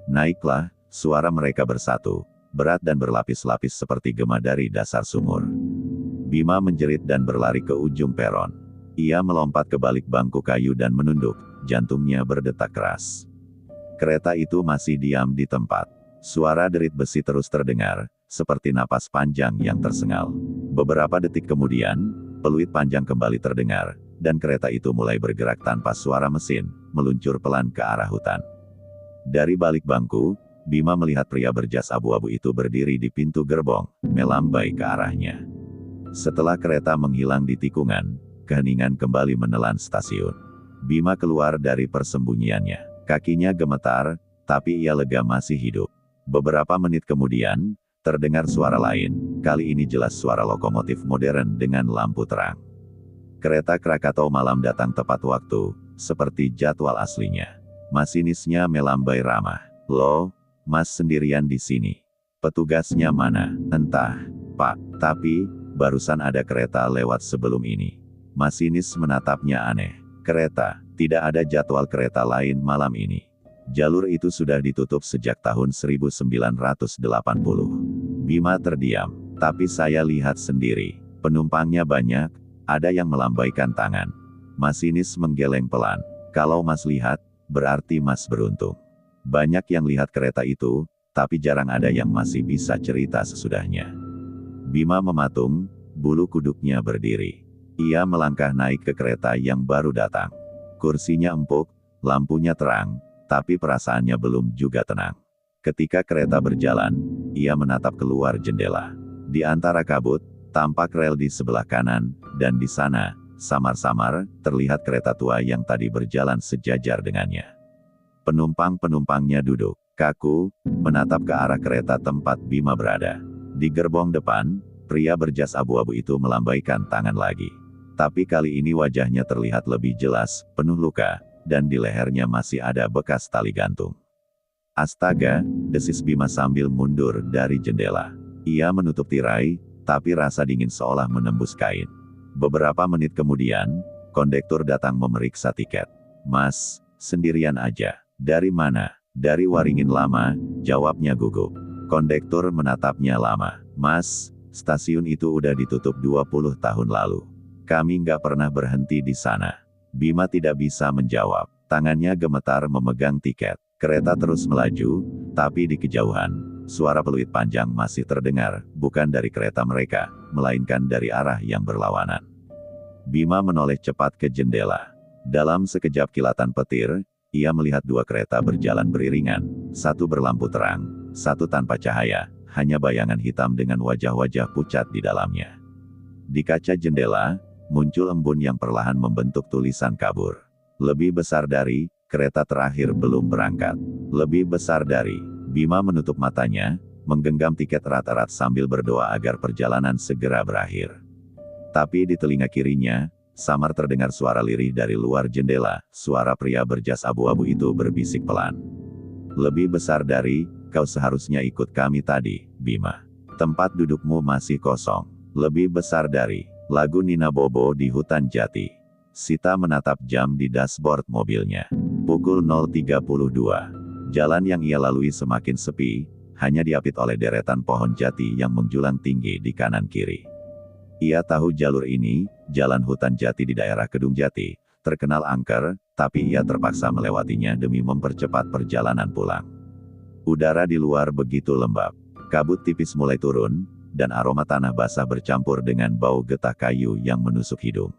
"Naiklah," suara mereka bersatu, berat dan berlapis-lapis seperti gema dari dasar sumur. Bima menjerit dan berlari ke ujung peron. Ia melompat ke balik bangku kayu dan menunduk, jantungnya berdetak keras. Kereta itu masih diam di tempat. Suara derit besi terus terdengar, seperti napas panjang yang tersengal. Beberapa detik kemudian, peluit panjang kembali terdengar, dan kereta itu mulai bergerak tanpa suara mesin, meluncur pelan ke arah hutan. Dari balik bangku, Bima melihat pria berjas abu-abu itu berdiri di pintu gerbong, melambai ke arahnya. Setelah kereta menghilang di tikungan, keheningan kembali menelan stasiun. Bima keluar dari persembunyiannya. Kakinya gemetar, tapi ia lega masih hidup. Beberapa menit kemudian, terdengar suara lain. Kali ini jelas suara lokomotif modern dengan lampu terang. Kereta Krakatau malam datang tepat waktu, seperti jadwal aslinya. Masinisnya melambai ramah. "Loh, Mas sendirian di sini. Petugasnya mana?" "Entah, Pak, tapi barusan ada kereta lewat sebelum ini." Masinis menatapnya aneh. "Kereta? Tidak ada jadwal kereta lain malam ini. Jalur itu sudah ditutup sejak tahun 1980. Bima terdiam. "Tapi saya lihat sendiri. Penumpangnya banyak, ada yang melambaikan tangan." Masinis menggeleng pelan. "Kalau Mas lihat, berarti Mas beruntung. Banyak yang lihat kereta itu, tapi jarang ada yang masih bisa cerita sesudahnya." Bima mematung, bulu kuduknya berdiri. Ia melangkah naik ke kereta yang baru datang. Kursinya empuk, lampunya terang, tapi perasaannya belum juga tenang. Ketika kereta berjalan, ia menatap keluar jendela. Di antara kabut, tampak rel di sebelah kanan, dan di sana, samar-samar, terlihat kereta tua yang tadi berjalan sejajar dengannya. Penumpang-penumpangnya duduk, kaku, menatap ke arah kereta tempat Bima berada. Di gerbong depan, pria berjas abu-abu itu melambaikan tangan lagi. Tapi kali ini wajahnya terlihat lebih jelas, penuh luka, dan di lehernya masih ada bekas tali gantung. Astaga, desis Bima sambil mundur dari jendela. Ia menutup tirai, tapi rasa dingin seolah menembus kain. Beberapa menit kemudian, kondektur datang memeriksa tiket. "Mas, sendirian aja." "Dari mana?" "Dari Waringin Lama," jawabnya gugup. Kondektur menatapnya lama. "Mas, stasiun itu udah ditutup 20 tahun lalu. Kami nggak pernah berhenti di sana." Bima tidak bisa menjawab. Tangannya gemetar memegang tiket. Kereta terus melaju, tapi di kejauhan, suara peluit panjang masih terdengar, bukan dari kereta mereka, melainkan dari arah yang berlawanan. Bima menoleh cepat ke jendela. Dalam sekejap kilatan petir, ia melihat dua kereta berjalan beriringan, satu berlampu terang, satu tanpa cahaya, hanya bayangan hitam dengan wajah-wajah pucat di dalamnya. Di kaca jendela, muncul embun yang perlahan membentuk tulisan kabur. Lebih besar dari, kereta terakhir belum berangkat. Lebih besar dari. Bima menutup matanya, menggenggam tiket erat-erat sambil berdoa agar perjalanan segera berakhir. Tapi di telinga kirinya, samar terdengar suara lirih dari luar jendela. Suara pria berjas abu-abu itu berbisik pelan. "Lebih besar dari, kau seharusnya ikut kami tadi, Bima. Tempat dudukmu masih kosong." "Lebih besar dari." Lagu Nina Bobo di Hutan Jati. Sita menatap jam di dashboard mobilnya. Pukul 0.32. Jalan yang ia lalui semakin sepi, hanya diapit oleh deretan pohon jati yang menjulang tinggi di kanan kiri. Ia tahu jalur ini, jalan hutan jati di daerah Kedung Jati, terkenal angker, tapi ia terpaksa melewatinya demi mempercepat perjalanan pulang. Udara di luar begitu lembab. Kabut tipis mulai turun, dan aroma tanah basah bercampur dengan bau getah kayu yang menusuk hidung.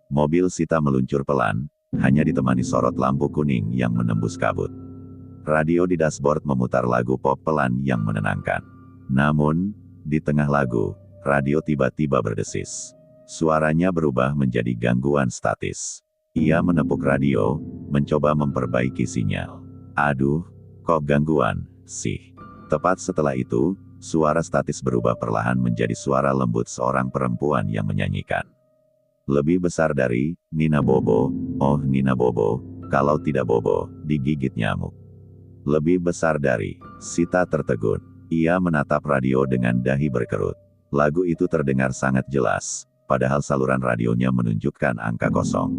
Mobil Sita meluncur pelan, hanya ditemani sorot lampu kuning yang menembus kabut. Radio di dashboard memutar lagu pop pelan yang menenangkan. Namun, di tengah lagu, radio tiba-tiba berdesis. Suaranya berubah menjadi gangguan statis. Ia menepuk radio, mencoba memperbaiki sinyal. "Aduh, kok gangguan, sih?" Tepat setelah itu, suara statis berubah perlahan menjadi suara lembut seorang perempuan yang menyanyikan. "Lebih besar dari, Nina Bobo, oh Nina Bobo, kalau tidak Bobo, digigit nyamuk." "Lebih besar dari." Sita tertegun. Ia menatap radio dengan dahi berkerut. Lagu itu terdengar sangat jelas, padahal saluran radionya menunjukkan angka kosong.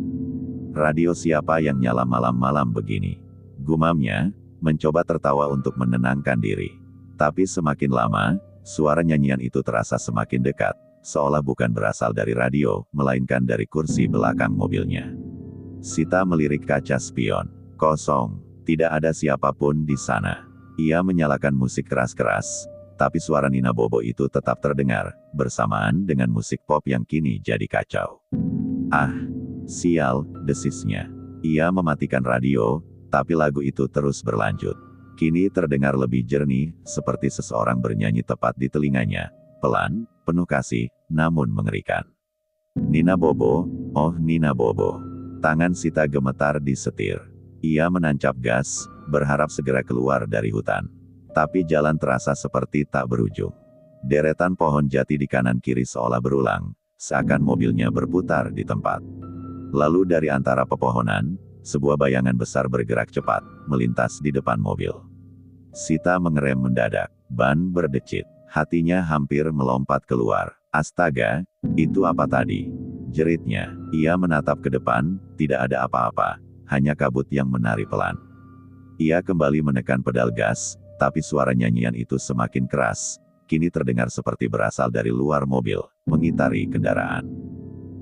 "Radio siapa yang nyala malam-malam begini?" gumamnya, mencoba tertawa untuk menenangkan diri. Tapi semakin lama, suara nyanyian itu terasa semakin dekat, seolah bukan berasal dari radio, melainkan dari kursi belakang mobilnya. Sita melirik kaca spion. Kosong. Tidak ada siapapun di sana. Ia menyalakan musik keras-keras, tapi suara Nina Bobo itu tetap terdengar, bersamaan dengan musik pop yang kini jadi kacau. "Ah, sial," desisnya. Ia mematikan radio, tapi lagu itu terus berlanjut. Kini terdengar lebih jernih, seperti seseorang bernyanyi tepat di telinganya. Pelan, penuh kasih, namun mengerikan. "Nina Bobo, oh Nina Bobo." Tangan Sita gemetar di setir. Ia menancap gas, berharap segera keluar dari hutan. Tapi jalan terasa seperti tak berujung. Deretan pohon jati di kanan kiri seolah berulang, seakan mobilnya berputar di tempat. Lalu dari antara pepohonan, sebuah bayangan besar bergerak cepat, melintas di depan mobil. Sita mengerem mendadak, ban berdecit, hatinya hampir melompat keluar. "Astaga, itu apa tadi?" jeritnya. Ia menatap ke depan, tidak ada apa-apa, hanya kabut yang menari pelan. Ia kembali menekan pedal gas, tapi suara nyanyian itu semakin keras, kini terdengar seperti berasal dari luar mobil, mengitari kendaraan.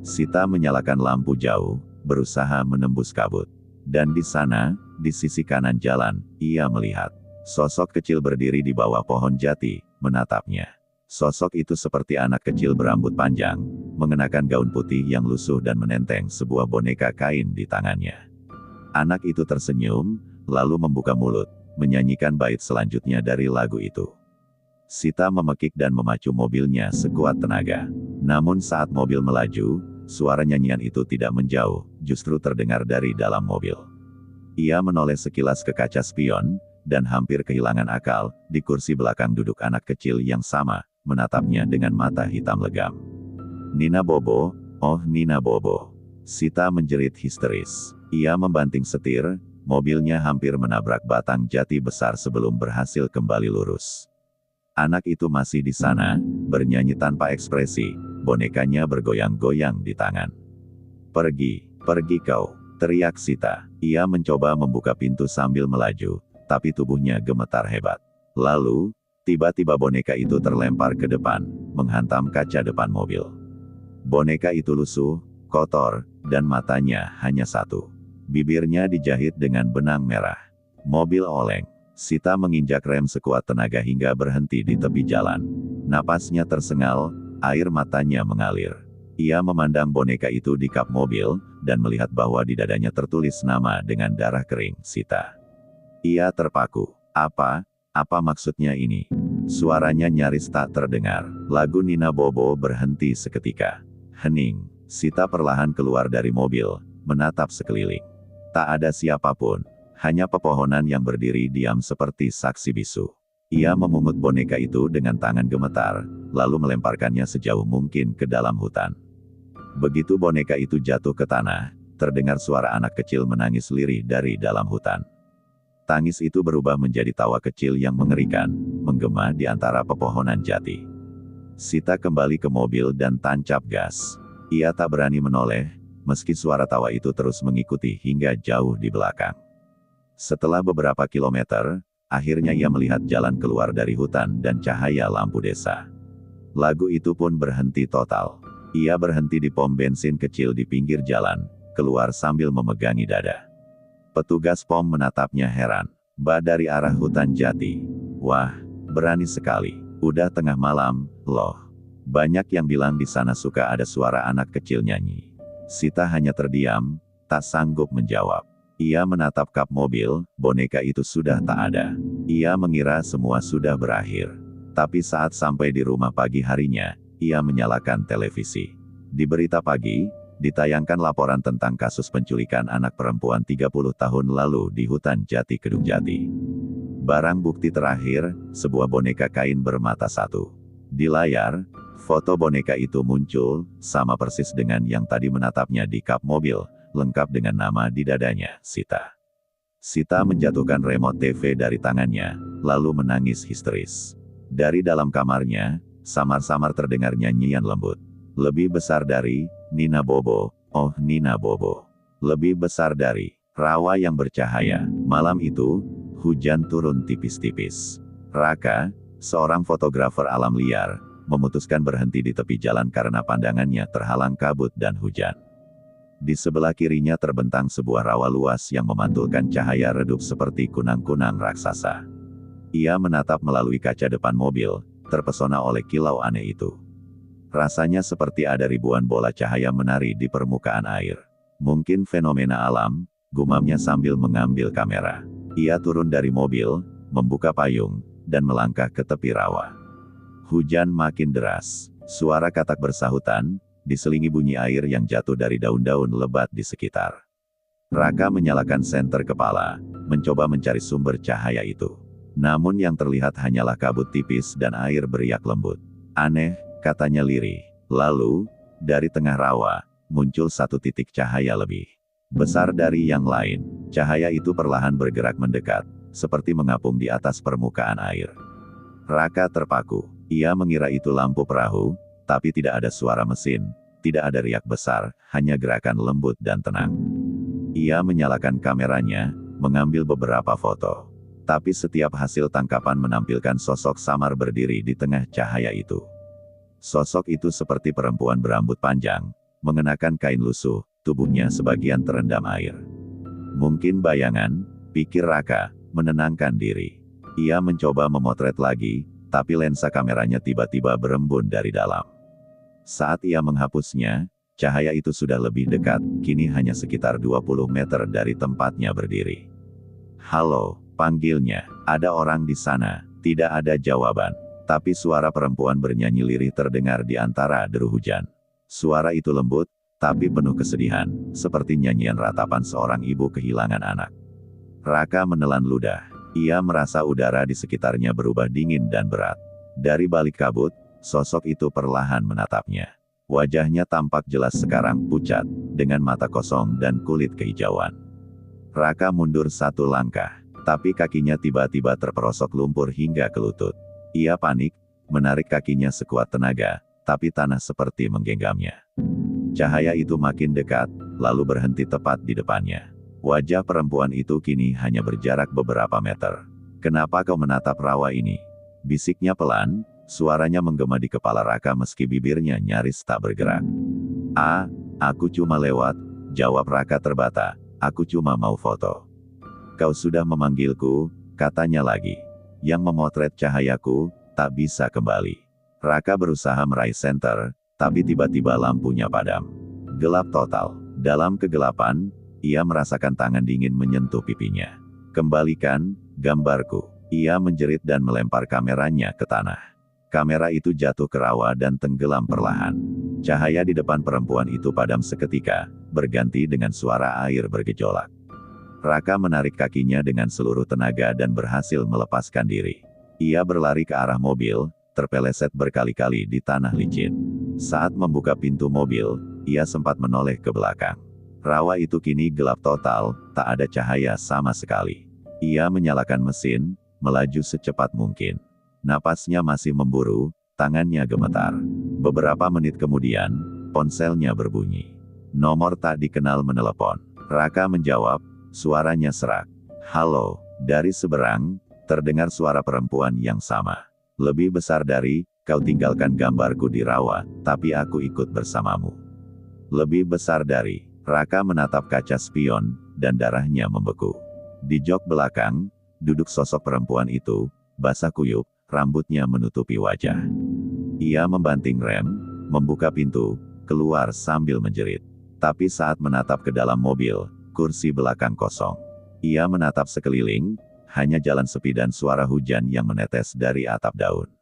Sita menyalakan lampu jauh, berusaha menembus kabut. Dan di sana, di sisi kanan jalan, ia melihat sosok kecil berdiri di bawah pohon jati, menatapnya. Sosok itu seperti anak kecil berambut panjang, mengenakan gaun putih yang lusuh dan menenteng sebuah boneka kain di tangannya. Anak itu tersenyum, lalu membuka mulut, menyanyikan bait selanjutnya dari lagu itu. Sita memekik dan memacu mobilnya sekuat tenaga. Namun saat mobil melaju, suara nyanyian itu tidak menjauh, justru terdengar dari dalam mobil. Ia menoleh sekilas ke kaca spion, dan hampir kehilangan akal. Di kursi belakang duduk anak kecil yang sama, menatapnya dengan mata hitam legam. "Nina Bobo, oh Nina Bobo." Sita menjerit histeris. Ia membanting setir, mobilnya hampir menabrak batang jati besar sebelum berhasil kembali lurus. Anak itu masih di sana, bernyanyi tanpa ekspresi, bonekanya bergoyang-goyang di tangan. Pergi, pergi kau, teriak Sita. Ia mencoba membuka pintu sambil melaju, tapi tubuhnya gemetar hebat. Lalu, tiba-tiba boneka itu terlempar ke depan, menghantam kaca depan mobil. Boneka itu lusuh, kotor, dan matanya hanya satu. Bibirnya dijahit dengan benang merah. Mobil oleng. Sita menginjak rem sekuat tenaga hingga berhenti di tepi jalan. Napasnya tersengal, air matanya mengalir. Ia memandang boneka itu di kap mobil, dan melihat bahwa di dadanya tertulis nama dengan darah kering, Sita. Ia terpaku. Apa maksudnya ini? Suaranya nyaris tak terdengar. Lagu Nina Bobo berhenti seketika. Hening. Sita perlahan keluar dari mobil, menatap sekeliling. Tak ada siapapun. Hanya pepohonan yang berdiri diam seperti saksi bisu. Ia memungut boneka itu dengan tangan gemetar, lalu melemparkannya sejauh mungkin ke dalam hutan. Begitu boneka itu jatuh ke tanah, terdengar suara anak kecil menangis lirih dari dalam hutan. Tangis itu berubah menjadi tawa kecil yang mengerikan, menggema di antara pepohonan jati. Sita kembali ke mobil dan tancap gas. Ia tak berani menoleh, meski suara tawa itu terus mengikuti hingga jauh di belakang. Setelah beberapa kilometer, akhirnya ia melihat jalan keluar dari hutan dan cahaya lampu desa. Lagu itu pun berhenti total. Ia berhenti di pom bensin kecil di pinggir jalan, keluar sambil memegangi dada. Petugas pom menatapnya heran. Mbak dari arah hutan jati. Wah, berani sekali. Udah tengah malam, loh. Banyak yang bilang di sana suka ada suara anak kecil nyanyi. Sita hanya terdiam, tak sanggup menjawab. Ia menatap kap mobil, boneka itu sudah tak ada. Ia mengira semua sudah berakhir. Tapi saat sampai di rumah pagi harinya, ia menyalakan televisi. Di berita pagi, ditayangkan laporan tentang kasus penculikan anak perempuan 30 tahun lalu di hutan Jati Kedung Jati. Barang bukti terakhir, sebuah boneka kain bermata satu. Di layar, foto boneka itu muncul, sama persis dengan yang tadi menatapnya di kap mobil, lengkap dengan nama di dadanya, Sita. Sita menjatuhkan remote TV dari tangannya, lalu menangis histeris. Dari dalam kamarnya, samar-samar terdengar nyanyian lembut. Lebih besar dari Nina Bobo, oh Nina Bobo. Lebih besar dari rawa yang bercahaya. Malam itu, hujan turun tipis-tipis. Raka, seorang fotografer alam liar, memutuskan berhenti di tepi jalan karena pandangannya terhalang kabut dan hujan. Di sebelah kirinya terbentang sebuah rawa luas yang memantulkan cahaya redup seperti kunang-kunang raksasa. Ia menatap melalui kaca depan mobil, terpesona oleh kilau aneh itu. Rasanya seperti ada ribuan bola cahaya menari di permukaan air. Mungkin fenomena alam, gumamnya sambil mengambil kamera. Ia turun dari mobil, membuka payung, dan melangkah ke tepi rawa. Hujan makin deras. Suara katak bersahutan, diselingi bunyi air yang jatuh dari daun-daun lebat di sekitar. Raka menyalakan senter kepala, mencoba mencari sumber cahaya itu. Namun yang terlihat hanyalah kabut tipis dan air beriak lembut. Aneh, katanya lirih. Lalu, dari tengah rawa, muncul satu titik cahaya lebih besar dari yang lain. Cahaya itu perlahan bergerak mendekat, seperti mengapung di atas permukaan air. Raka terpaku. Ia mengira itu lampu perahu, tapi tidak ada suara mesin, tidak ada riak besar, hanya gerakan lembut dan tenang. Ia menyalakan kameranya, mengambil beberapa foto. Tapi setiap hasil tangkapan menampilkan sosok samar berdiri di tengah cahaya itu. Sosok itu seperti perempuan berambut panjang, mengenakan kain lusuh, tubuhnya sebagian terendam air. Mungkin bayangan, pikir Raka, menenangkan diri. Ia mencoba memotret lagi, tapi lensa kameranya tiba-tiba berembun dari dalam. Saat ia menghapusnya, cahaya itu sudah lebih dekat, kini hanya sekitar 20 meter dari tempatnya berdiri. Halo, panggilnya. Ada orang di sana. Tidak ada jawaban. Tapi suara perempuan bernyanyi lirih terdengar di antara deru hujan. Suara itu lembut, tapi penuh kesedihan, seperti nyanyian ratapan seorang ibu kehilangan anak. Raka menelan ludah. Ia merasa udara di sekitarnya berubah dingin dan berat. Dari balik kabut, sosok itu perlahan menatapnya. Wajahnya tampak jelas sekarang pucat, dengan mata kosong dan kulit kehijauan. Raka mundur satu langkah, tapi kakinya tiba-tiba terperosok lumpur hingga ke lutut. Ia panik, menarik kakinya sekuat tenaga, tapi tanah seperti menggenggamnya. Cahaya itu makin dekat, lalu berhenti tepat di depannya. Wajah perempuan itu kini hanya berjarak beberapa meter. "Kenapa kau menatap rawa ini?" bisiknya pelan, suaranya menggema di kepala Raka meski bibirnya nyaris tak bergerak. "Ah, aku cuma lewat," jawab Raka terbata. "Aku cuma mau foto." "Kau sudah memanggilku," katanya lagi. "Yang memotret cahayaku, tak bisa kembali." Raka berusaha meraih senter, tapi tiba-tiba lampunya padam. Gelap total. Dalam kegelapan, ia merasakan tangan dingin menyentuh pipinya. "Kembalikan gambarku." Ia menjerit dan melempar kameranya ke tanah. Kamera itu jatuh ke rawa dan tenggelam perlahan. Cahaya di depan perempuan itu padam seketika, berganti dengan suara air bergejolak. Raka menarik kakinya dengan seluruh tenaga dan berhasil melepaskan diri. Ia berlari ke arah mobil, terpeleset berkali-kali di tanah licin. Saat membuka pintu mobil, ia sempat menoleh ke belakang. Rawa itu kini gelap total, tak ada cahaya sama sekali. Ia menyalakan mesin, melaju secepat mungkin. Napasnya masih memburu, tangannya gemetar. Beberapa menit kemudian, ponselnya berbunyi. Nomor tak dikenal menelepon. Raka menjawab, suaranya serak. "Halo," dari seberang, terdengar suara perempuan yang sama. "Lebih besar dari, kau tinggalkan gambarku di rawa, tapi aku ikut bersamamu." Lebih besar dari. Raka menatap kaca spion, dan darahnya membeku. Di jok belakang, duduk sosok perempuan itu, basah kuyup, rambutnya menutupi wajah. Ia membanting rem, membuka pintu, keluar sambil menjerit. Tapi saat menatap ke dalam mobil, kursi belakang kosong. Ia menatap sekeliling, hanya jalan sepi dan suara hujan yang menetes dari atap daun.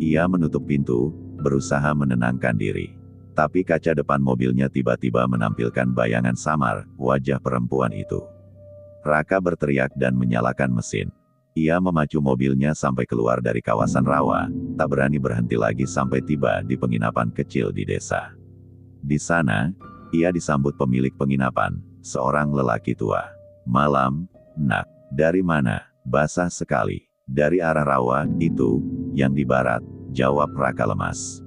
Ia menutup pintu, berusaha menenangkan diri. Tapi kaca depan mobilnya tiba-tiba menampilkan bayangan samar, wajah perempuan itu. Raka berteriak dan menyalakan mesin. Ia memacu mobilnya sampai keluar dari kawasan rawa, tak berani berhenti lagi sampai tiba di penginapan kecil di desa. Di sana, ia disambut pemilik penginapan, seorang lelaki tua. "Malam, Nak." "Dari mana?" "Basah sekali." "Dari arah rawa, itu, yang di barat," jawab Raka lemas.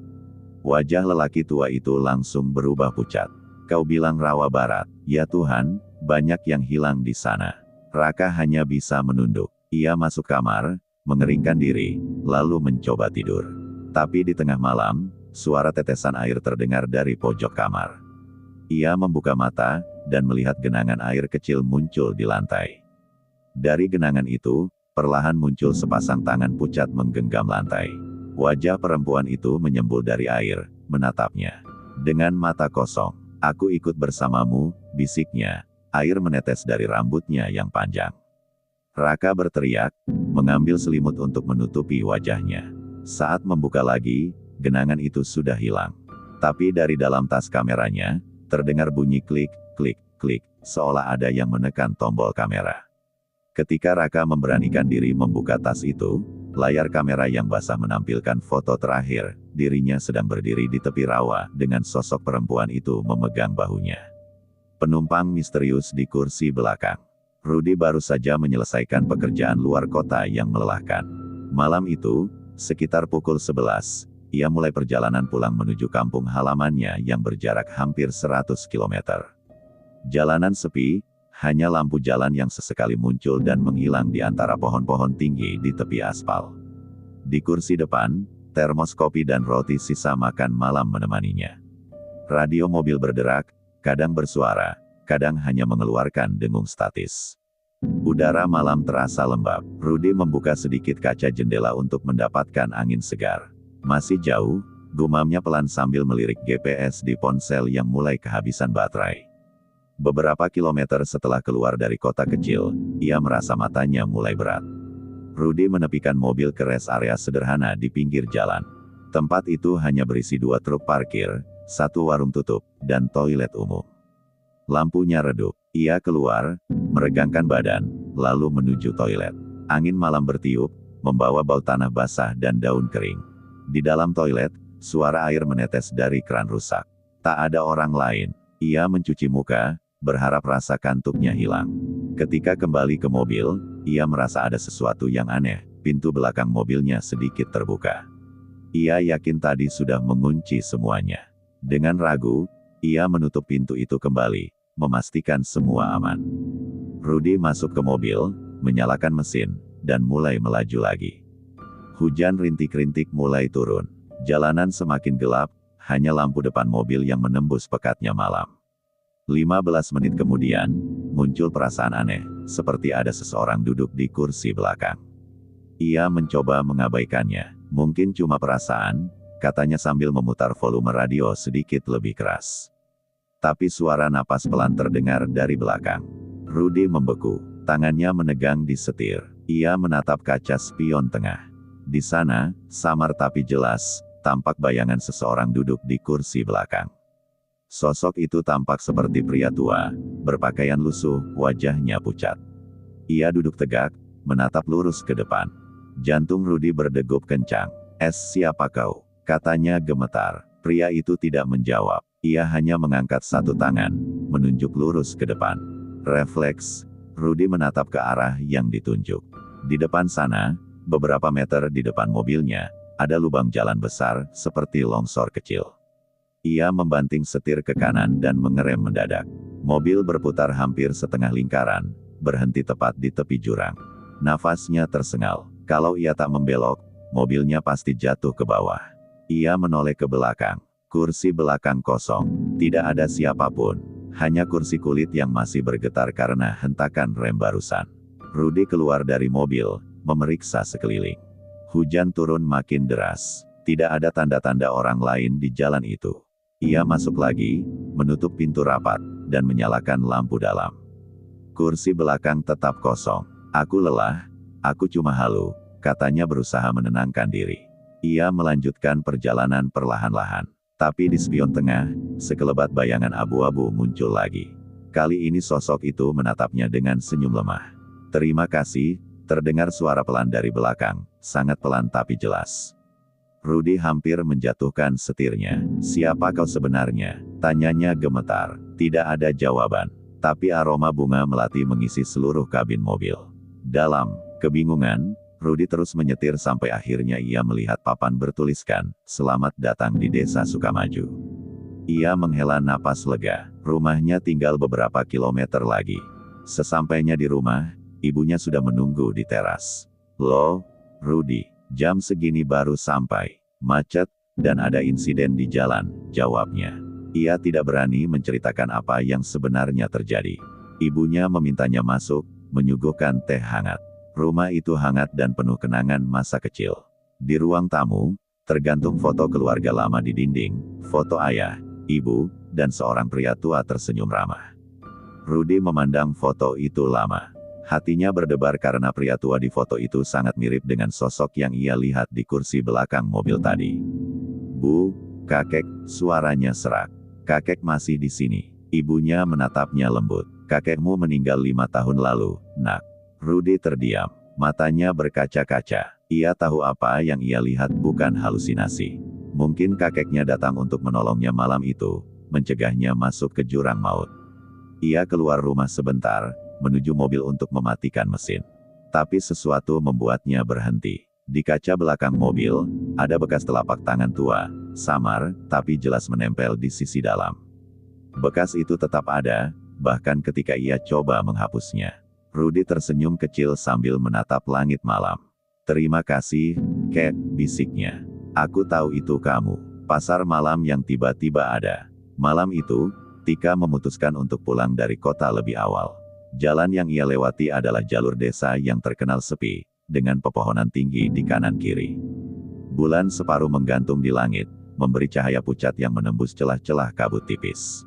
Wajah lelaki tua itu langsung berubah pucat. "Kau bilang rawa barat?" "Ya Tuhan, banyak yang hilang di sana." Raka hanya bisa menunduk. Ia masuk kamar, mengeringkan diri, lalu mencoba tidur. Tapi di tengah malam, suara tetesan air terdengar dari pojok kamar. Ia membuka mata, dan melihat genangan air kecil muncul di lantai. Dari genangan itu, perlahan muncul sepasang tangan pucat menggenggam lantai. Wajah perempuan itu menyembul dari air, menatapnya. Dengan mata kosong. "Aku ikut bersamamu," bisiknya. Air menetes dari rambutnya yang panjang. Raka berteriak, mengambil selimut untuk menutupi wajahnya. Saat membuka lagi, genangan itu sudah hilang. Tapi dari dalam tas kameranya, terdengar bunyi klik, klik, klik, seolah ada yang menekan tombol kamera. Ketika Raka memberanikan diri membuka tas itu, layar kamera yang basah menampilkan foto terakhir, dirinya sedang berdiri di tepi rawa, dengan sosok perempuan itu memegang bahunya. Penumpang misterius di kursi belakang. Rudy baru saja menyelesaikan pekerjaan luar kota yang melelahkan. Malam itu, sekitar pukul 11, ia mulai perjalanan pulang menuju kampung halamannya yang berjarak hampir 100 km. Jalanan sepi, hanya lampu jalan yang sesekali muncul dan menghilang di antara pohon-pohon tinggi di tepi aspal. Di kursi depan, termos kopi dan roti sisa makan malam menemaninya. Radio mobil berderak, kadang bersuara, kadang hanya mengeluarkan dengung statis. Udara malam terasa lembab. Rudy membuka sedikit kaca jendela untuk mendapatkan angin segar. "Masih jauh," gumamnya pelan sambil melirik GPS di ponsel yang mulai kehabisan baterai. Beberapa kilometer setelah keluar dari kota kecil, ia merasa matanya mulai berat. Rudy menepikan mobil ke rest area sederhana di pinggir jalan. Tempat itu hanya berisi 2 truk parkir, 1 warung tutup, dan toilet umum. Lampunya redup. Ia keluar, meregangkan badan, lalu menuju toilet. Angin malam bertiup, membawa bau tanah basah dan daun kering. Di dalam toilet, suara air menetes dari kran rusak. Tak ada orang lain. Ia mencuci muka, berharap rasa kantuknya hilang. Ketika kembali ke mobil, ia merasa ada sesuatu yang aneh, pintu belakang mobilnya sedikit terbuka. Ia yakin tadi sudah mengunci semuanya. Dengan ragu, ia menutup pintu itu kembali, memastikan semua aman. Rudy masuk ke mobil, menyalakan mesin, dan mulai melaju lagi. Hujan rintik-rintik mulai turun. Jalanan semakin gelap, hanya lampu depan mobil yang menembus pekatnya malam. 15 menit kemudian, muncul perasaan aneh, seperti ada seseorang duduk di kursi belakang. Ia mencoba mengabaikannya. Mungkin cuma perasaan, katanya sambil memutar volume radio sedikit lebih keras. Tapi suara napas pelan terdengar dari belakang. Rudy membeku, tangannya menegang di setir. Ia menatap kaca spion tengah. Di sana, samar tapi jelas, tampak bayangan seseorang duduk di kursi belakang. Sosok itu tampak seperti pria tua, berpakaian lusuh, wajahnya pucat. Ia duduk tegak, menatap lurus ke depan. Jantung Rudy berdegup kencang. Siapa kau? Katanya gemetar. Pria itu tidak menjawab. Ia hanya mengangkat satu tangan, menunjuk lurus ke depan. Refleks, Rudy menatap ke arah yang ditunjuk. Di depan sana, beberapa meter di depan mobilnya, ada lubang jalan besar, seperti longsor kecil. Ia membanting setir ke kanan dan mengerem mendadak. Mobil berputar hampir setengah lingkaran, berhenti tepat di tepi jurang. Nafasnya tersengal. Kalau ia tak membelok, mobilnya pasti jatuh ke bawah. Ia menoleh ke belakang. Kursi belakang kosong. Tidak ada siapapun. Hanya kursi kulit yang masih bergetar karena hentakan rem barusan. Rudy keluar dari mobil, memeriksa sekeliling. Hujan turun makin deras. Tidak ada tanda-tanda orang lain di jalan itu. Ia masuk lagi, menutup pintu rapat, dan menyalakan lampu dalam. Kursi belakang tetap kosong. Aku lelah, aku cuma halu, katanya berusaha menenangkan diri. Ia melanjutkan perjalanan perlahan-lahan. Tapi di spion tengah, sekelebat bayangan abu-abu muncul lagi. Kali ini sosok itu menatapnya dengan senyum lemah. Terima kasih. Terdengar suara pelan dari belakang, sangat pelan tapi jelas. Rudy hampir menjatuhkan setirnya. Siapa kau sebenarnya? Tanyanya gemetar. Tidak ada jawaban. Tapi aroma bunga melati mengisi seluruh kabin mobil. Dalam kebingungan, Rudy terus menyetir sampai akhirnya ia melihat papan bertuliskan, "Selamat datang di Desa Sukamaju." Ia menghela napas lega. Rumahnya tinggal beberapa kilometer lagi. Sesampainya di rumah, ibunya sudah menunggu di teras. "Loh, Rudy, jam segini baru sampai. Macet, dan ada insiden di jalan," jawabnya. Ia tidak berani menceritakan apa yang sebenarnya terjadi. Ibunya memintanya masuk, menyuguhkan teh hangat. Rumah itu hangat dan penuh kenangan masa kecil. Di ruang tamu, tergantung foto keluarga lama di dinding, foto ayah, ibu, dan seorang pria tua tersenyum ramah. Rudy memandang foto itu lama. Hatinya berdebar karena pria tua di foto itu sangat mirip dengan sosok yang ia lihat di kursi belakang mobil tadi. "Bu, kakek," suaranya serak. "Kakek masih di sini." Ibunya menatapnya lembut. "Kakekmu meninggal 5 tahun lalu, nak." Rudy terdiam. Matanya berkaca-kaca. Ia tahu apa yang ia lihat bukan halusinasi. Mungkin kakeknya datang untuk menolongnya malam itu, mencegahnya masuk ke jurang maut. Ia keluar rumah sebentar, menuju mobil untuk mematikan mesin. Tapi sesuatu membuatnya berhenti. Di kaca belakang mobil, ada bekas telapak tangan tua, samar, tapi jelas menempel di sisi dalam. Bekas itu tetap ada, bahkan ketika ia coba menghapusnya. Rudy tersenyum kecil sambil menatap langit malam. "Terima kasih, Kek," bisiknya. "Aku tahu itu kamu." Pasar malam yang tiba-tiba ada. Malam itu, Tika memutuskan untuk pulang dari kota lebih awal. Jalan yang ia lewati adalah jalur desa yang terkenal sepi, dengan pepohonan tinggi di kanan kiri. Bulan separuh menggantung di langit, memberi cahaya pucat yang menembus celah-celah kabut tipis.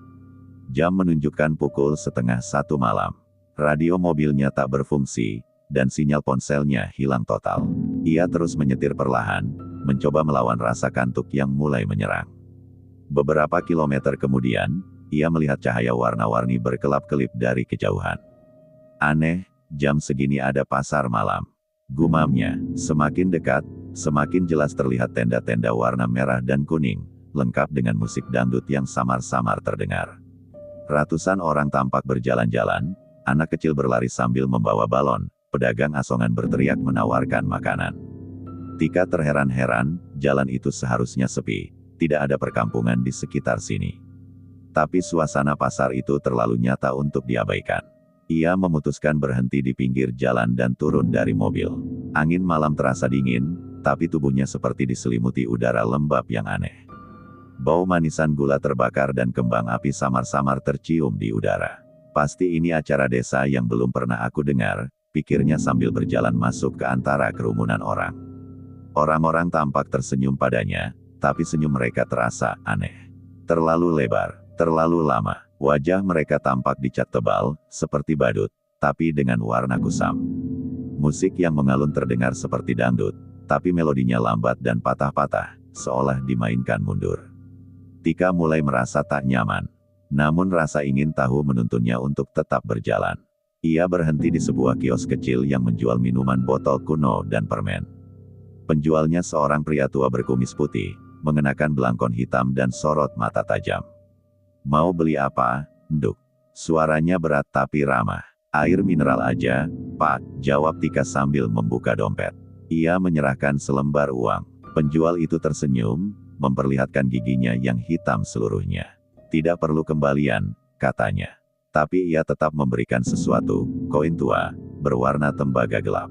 Jam menunjukkan pukul 12:30 malam. Radio mobilnya tak berfungsi, dan sinyal ponselnya hilang total. Ia terus menyetir perlahan, mencoba melawan rasa kantuk yang mulai menyerang. Beberapa kilometer kemudian, ia melihat cahaya warna-warni berkelap-kelip dari kejauhan. "Aneh, jam segini ada pasar malam," gumamnya. Semakin dekat, semakin jelas terlihat tenda-tenda warna merah dan kuning, lengkap dengan musik dangdut yang samar-samar terdengar. Ratusan orang tampak berjalan-jalan, Anak kecil berlari sambil membawa balon, pedagang asongan berteriak menawarkan makanan. Tika terheran-heran, jalan itu seharusnya sepi, tidak ada perkampungan di sekitar sini. Tapi suasana pasar itu terlalu nyata untuk diabaikan. Ia memutuskan berhenti di pinggir jalan dan turun dari mobil. Angin malam terasa dingin, tapi tubuhnya seperti diselimuti udara lembab yang aneh. Bau manisan gula terbakar dan kembang api samar-samar tercium di udara. Pasti ini acara desa yang belum pernah aku dengar, pikirnya sambil berjalan masuk ke antara kerumunan orang. Orang-orang tampak tersenyum padanya, tapi senyum mereka terasa aneh. Terlalu lebar, terlalu lama. Wajah mereka tampak dicat tebal, seperti badut, tapi dengan warna kusam. Musik yang mengalun terdengar seperti dangdut, tapi melodinya lambat dan patah-patah, seolah dimainkan mundur. Tika mulai merasa tak nyaman. Namun rasa ingin tahu menuntunnya untuk tetap berjalan. Ia berhenti di sebuah kios kecil yang menjual minuman botol kuno dan permen. Penjualnya seorang pria tua berkumis putih, mengenakan belangkon hitam dan sorot mata tajam. "Mau beli apa, Nduk?" Suaranya berat tapi ramah. "Air mineral aja, Pak," jawab Tika sambil membuka dompet. Ia menyerahkan selembar uang. Penjual itu tersenyum, memperlihatkan giginya yang hitam seluruhnya. "Tidak perlu kembalian," katanya. Tapi ia tetap memberikan sesuatu, koin tua, berwarna tembaga gelap.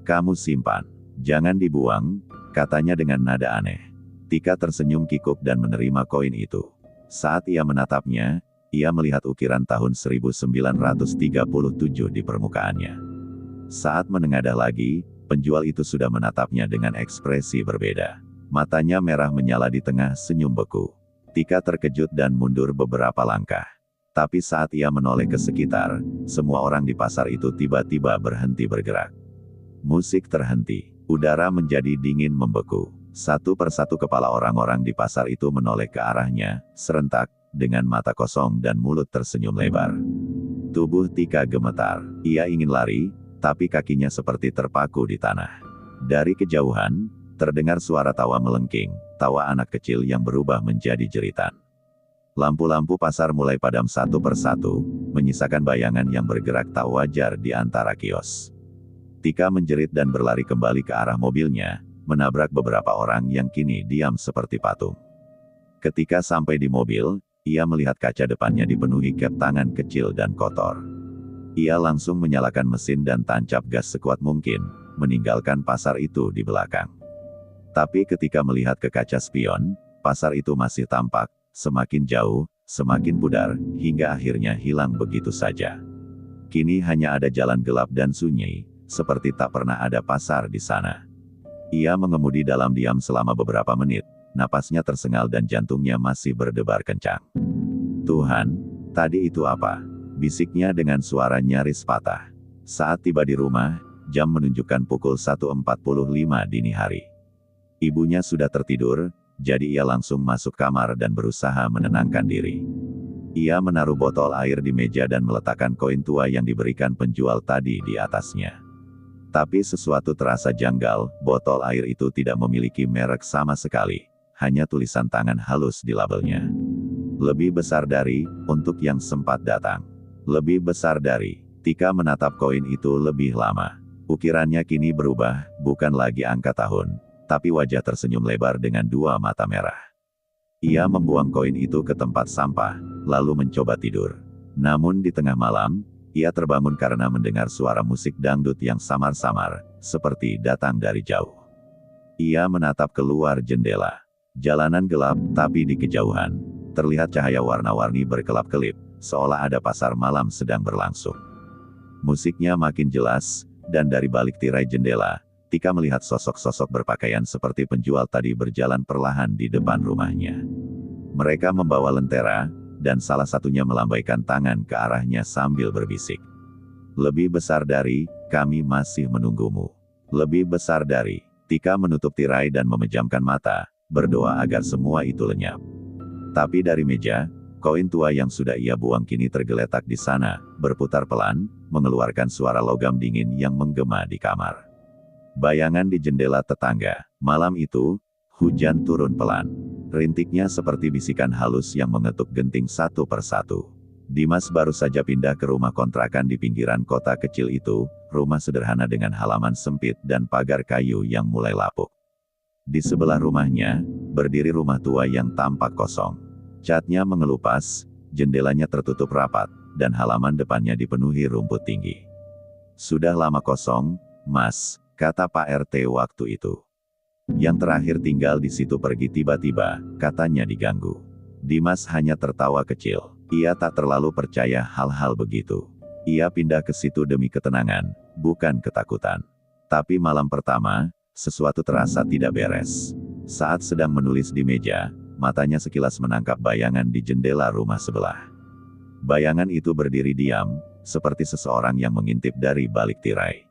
"Kamu simpan. Jangan dibuang," katanya dengan nada aneh. Tika tersenyum kikuk dan menerima koin itu. Saat ia menatapnya, ia melihat ukiran tahun 1937 di permukaannya. Saat menengadah lagi, penjual itu sudah menatapnya dengan ekspresi berbeda. Matanya merah menyala di tengah senyum beku. Tika terkejut dan mundur beberapa langkah. Tapi saat ia menoleh ke sekitar, semua orang di pasar itu tiba-tiba berhenti bergerak. Musik terhenti, udara menjadi dingin membeku. Satu persatu kepala orang-orang di pasar itu menoleh ke arahnya, serentak, dengan mata kosong dan mulut tersenyum lebar. Tubuh Tika gemetar. Ia ingin lari, tapi kakinya seperti terpaku di tanah. Dari kejauhan, terdengar suara tawa melengking, tawa anak kecil yang berubah menjadi jeritan. Lampu-lampu pasar mulai padam satu persatu, menyisakan bayangan yang bergerak tak wajar di antara kios. Tika menjerit dan berlari kembali ke arah mobilnya, menabrak beberapa orang yang kini diam seperti patung. Ketika sampai di mobil, ia melihat kaca depannya dipenuhi kep tangan kecil dan kotor. Ia langsung menyalakan mesin dan tancap gas sekuat mungkin, meninggalkan pasar itu di belakang. Tapi ketika melihat ke kaca spion, pasar itu masih tampak, semakin jauh, semakin pudar, hingga akhirnya hilang begitu saja. Kini hanya ada jalan gelap dan sunyi, seperti tak pernah ada pasar di sana. Ia mengemudi dalam diam selama beberapa menit, napasnya tersengal dan jantungnya masih berdebar kencang. "Tuhan, tadi itu apa?" bisiknya dengan suara nyaris patah. Saat tiba di rumah, jam menunjukkan pukul 1.45 dini hari. Ibunya sudah tertidur, jadi ia langsung masuk kamar dan berusaha menenangkan diri. Ia menaruh botol air di meja dan meletakkan koin tua yang diberikan penjual tadi di atasnya. Tapi sesuatu terasa janggal, botol air itu tidak memiliki merek sama sekali, hanya tulisan tangan halus di labelnya. "Lebih besar dari, untuk yang sempat datang." Lebih besar dari. Tika menatap koin itu lebih lama. Ukirannya kini berubah, bukan lagi angka tahun, tapi wajah tersenyum lebar dengan dua mata merah. Ia membuang koin itu ke tempat sampah, lalu mencoba tidur. Namun di tengah malam, ia terbangun karena mendengar suara musik dangdut yang samar-samar, seperti datang dari jauh. Ia menatap keluar jendela. Jalanan gelap, tapi di kejauhan, terlihat cahaya warna-warni berkelap-kelip, seolah ada pasar malam sedang berlangsung. Musiknya makin jelas, dan dari balik tirai jendela, Tika melihat sosok-sosok berpakaian seperti penjual tadi berjalan perlahan di depan rumahnya. Mereka membawa lentera, dan salah satunya melambaikan tangan ke arahnya sambil berbisik. "Lebih besar dari, kami masih menunggumu." Lebih besar dari. Tika menutup tirai dan memejamkan mata, berdoa agar semua itu lenyap. Tapi dari meja, koin tua yang sudah ia buang kini tergeletak di sana, berputar pelan, mengeluarkan suara logam dingin yang menggema di kamar. Bayangan di jendela tetangga. Malam itu, hujan turun pelan. Rintiknya seperti bisikan halus yang mengetuk genting satu persatu. Dimas baru saja pindah ke rumah kontrakan di pinggiran kota kecil itu, rumah sederhana dengan halaman sempit dan pagar kayu yang mulai lapuk. Di sebelah rumahnya, berdiri rumah tua yang tampak kosong. Catnya mengelupas, jendelanya tertutup rapat, dan halaman depannya dipenuhi rumput tinggi. "Sudah lama kosong, Mas," kata Pak RT waktu itu. "Yang terakhir tinggal di situ pergi tiba-tiba," katanya diganggu. Dimas hanya tertawa kecil. Ia tak terlalu percaya hal-hal begitu. Ia pindah ke situ demi ketenangan, bukan ketakutan. Tapi malam pertama, sesuatu terasa tidak beres. Saat sedang menulis di meja, matanya sekilas menangkap bayangan di jendela rumah sebelah. Bayangan itu berdiri diam, seperti seseorang yang mengintip dari balik tirai.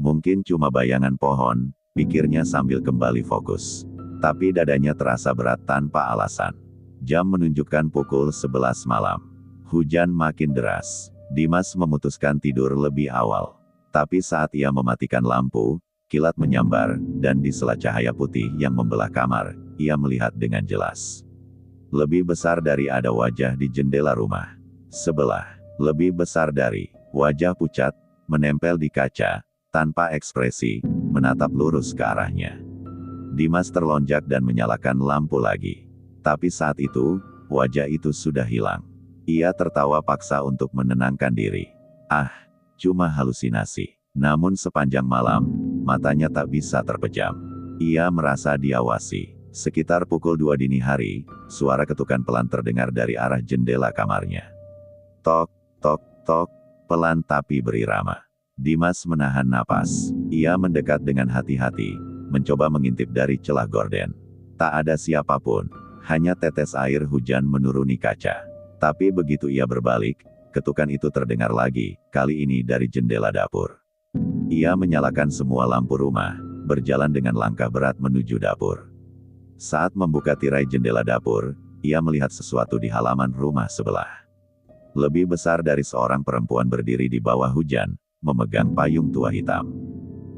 Mungkin cuma bayangan pohon, pikirnya sambil kembali fokus. Tapi dadanya terasa berat tanpa alasan. Jam menunjukkan pukul 11 malam. Hujan makin deras. Dimas memutuskan tidur lebih awal. Tapi saat ia mematikan lampu, kilat menyambar, dan di sela cahaya putih yang membelah kamar, ia melihat dengan jelas. Lebih besar dari ada wajah di jendela rumah sebelah. Lebih besar dari wajah pucat, menempel di kaca, tanpa ekspresi, menatap lurus ke arahnya. Dimas terlonjak dan menyalakan lampu lagi. Tapi saat itu, wajah itu sudah hilang. Ia tertawa paksa untuk menenangkan diri. Ah, cuma halusinasi. Namun sepanjang malam, matanya tak bisa terpejam. Ia merasa diawasi. Sekitar pukul 2 dini hari, suara ketukan pelan terdengar dari arah jendela kamarnya. Tok, tok, tok, pelan tapi berirama. Dimas menahan napas. Ia mendekat dengan hati-hati, mencoba mengintip dari celah gorden. Tak ada siapapun. Hanya tetes air hujan menuruni kaca. Tapi begitu ia berbalik, ketukan itu terdengar lagi, kali ini dari jendela dapur. Ia menyalakan semua lampu rumah, berjalan dengan langkah berat menuju dapur. Saat membuka tirai jendela dapur, ia melihat sesuatu di halaman rumah sebelah. Lebih besar dari seorang perempuan berdiri di bawah hujan, memegang payung tua hitam.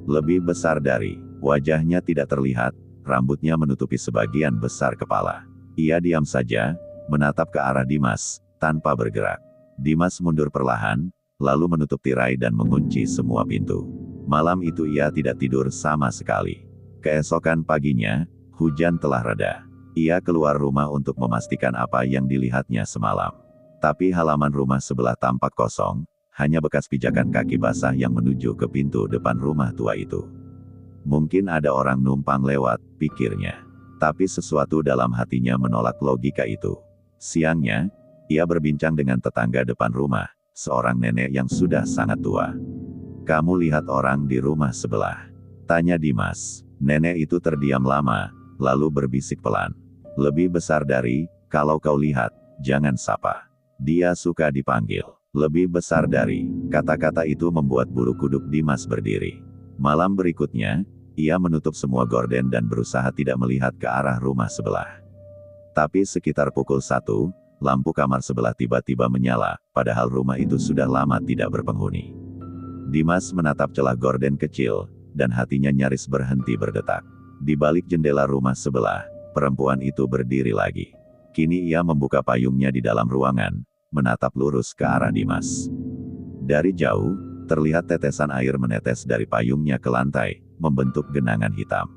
Lebih besar dari, wajahnya tidak terlihat, rambutnya menutupi sebagian besar kepala. Ia diam saja, menatap ke arah Dimas, tanpa bergerak. Dimas mundur perlahan, lalu menutup tirai dan mengunci semua pintu. Malam itu ia tidak tidur sama sekali. Keesokan paginya, hujan telah reda. Ia keluar rumah untuk memastikan apa yang dilihatnya semalam. Tapi halaman rumah sebelah tampak kosong, hanya bekas pijakan kaki basah yang menuju ke pintu depan rumah tua itu. Mungkin ada orang numpang lewat, pikirnya. Tapi sesuatu dalam hatinya menolak logika itu. Siangnya, ia berbincang dengan tetangga depan rumah, seorang nenek yang sudah sangat tua. "Kamu lihat orang di rumah sebelah?" tanya Dimas. Nenek itu terdiam lama, lalu berbisik pelan. "Lebih besar dari, kalau kau lihat, jangan sapa. Dia suka dipanggil. Lebih besar dari." Kata-kata itu membuat bulu kuduk Dimas berdiri. Malam berikutnya, ia menutup semua gorden dan berusaha tidak melihat ke arah rumah sebelah. Tapi sekitar pukul 1, lampu kamar sebelah tiba-tiba menyala, padahal rumah itu sudah lama tidak berpenghuni. Dimas menatap celah gorden kecil, dan hatinya nyaris berhenti berdetak. Di balik jendela rumah sebelah, perempuan itu berdiri lagi. Kini ia membuka payungnya di dalam ruangan, menatap lurus ke arah Dimas. Dari jauh, terlihat tetesan air menetes dari payungnya ke lantai, membentuk genangan hitam.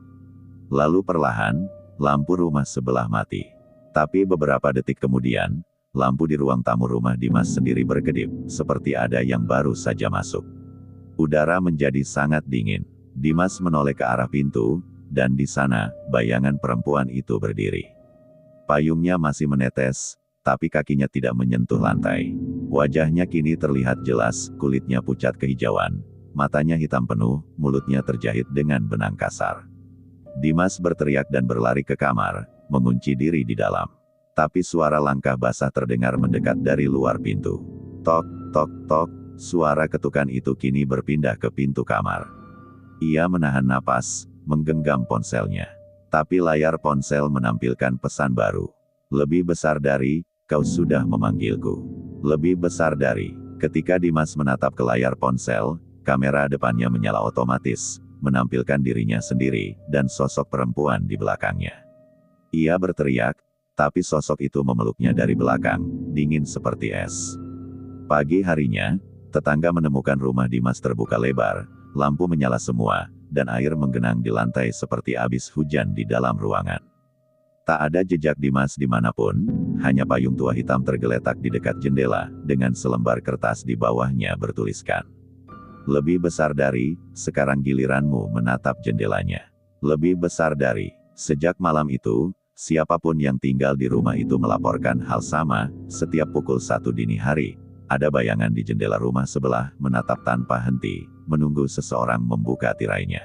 Lalu perlahan, lampu rumah sebelah mati. Tapi beberapa detik kemudian, lampu di ruang tamu rumah Dimas sendiri berkedip, seperti ada yang baru saja masuk. Udara menjadi sangat dingin. Dimas menoleh ke arah pintu, dan di sana, bayangan perempuan itu berdiri. Payungnya masih menetes, tapi kakinya tidak menyentuh lantai. Wajahnya kini terlihat jelas, kulitnya pucat kehijauan. Matanya hitam penuh, mulutnya terjahit dengan benang kasar. Dimas berteriak dan berlari ke kamar, mengunci diri di dalam. Tapi suara langkah basah terdengar mendekat dari luar pintu. Tok, tok, tok, suara ketukan itu kini berpindah ke pintu kamar. Ia menahan napas, menggenggam ponselnya. Tapi layar ponsel menampilkan pesan baru. Lebih besar dari, kau sudah memanggilku. Lebih besar dari, ketika Dimas menatap ke layar ponsel, kamera depannya menyala otomatis, menampilkan dirinya sendiri, dan sosok perempuan di belakangnya. Ia berteriak, tapi sosok itu memeluknya dari belakang, dingin seperti es. Pagi harinya, tetangga menemukan rumah Dimas terbuka lebar, lampu menyala semua, dan air menggenang di lantai seperti habis hujan di dalam ruangan. Tak ada jejak Dimas dimanapun, hanya payung tua hitam tergeletak di dekat jendela, dengan selembar kertas di bawahnya bertuliskan. Lebih besar dari, sekarang giliranmu menatap jendelanya. Lebih besar dari, sejak malam itu, siapapun yang tinggal di rumah itu melaporkan hal sama, setiap pukul 1 dini hari. Ada bayangan di jendela rumah sebelah menatap tanpa henti, menunggu seseorang membuka tirainya.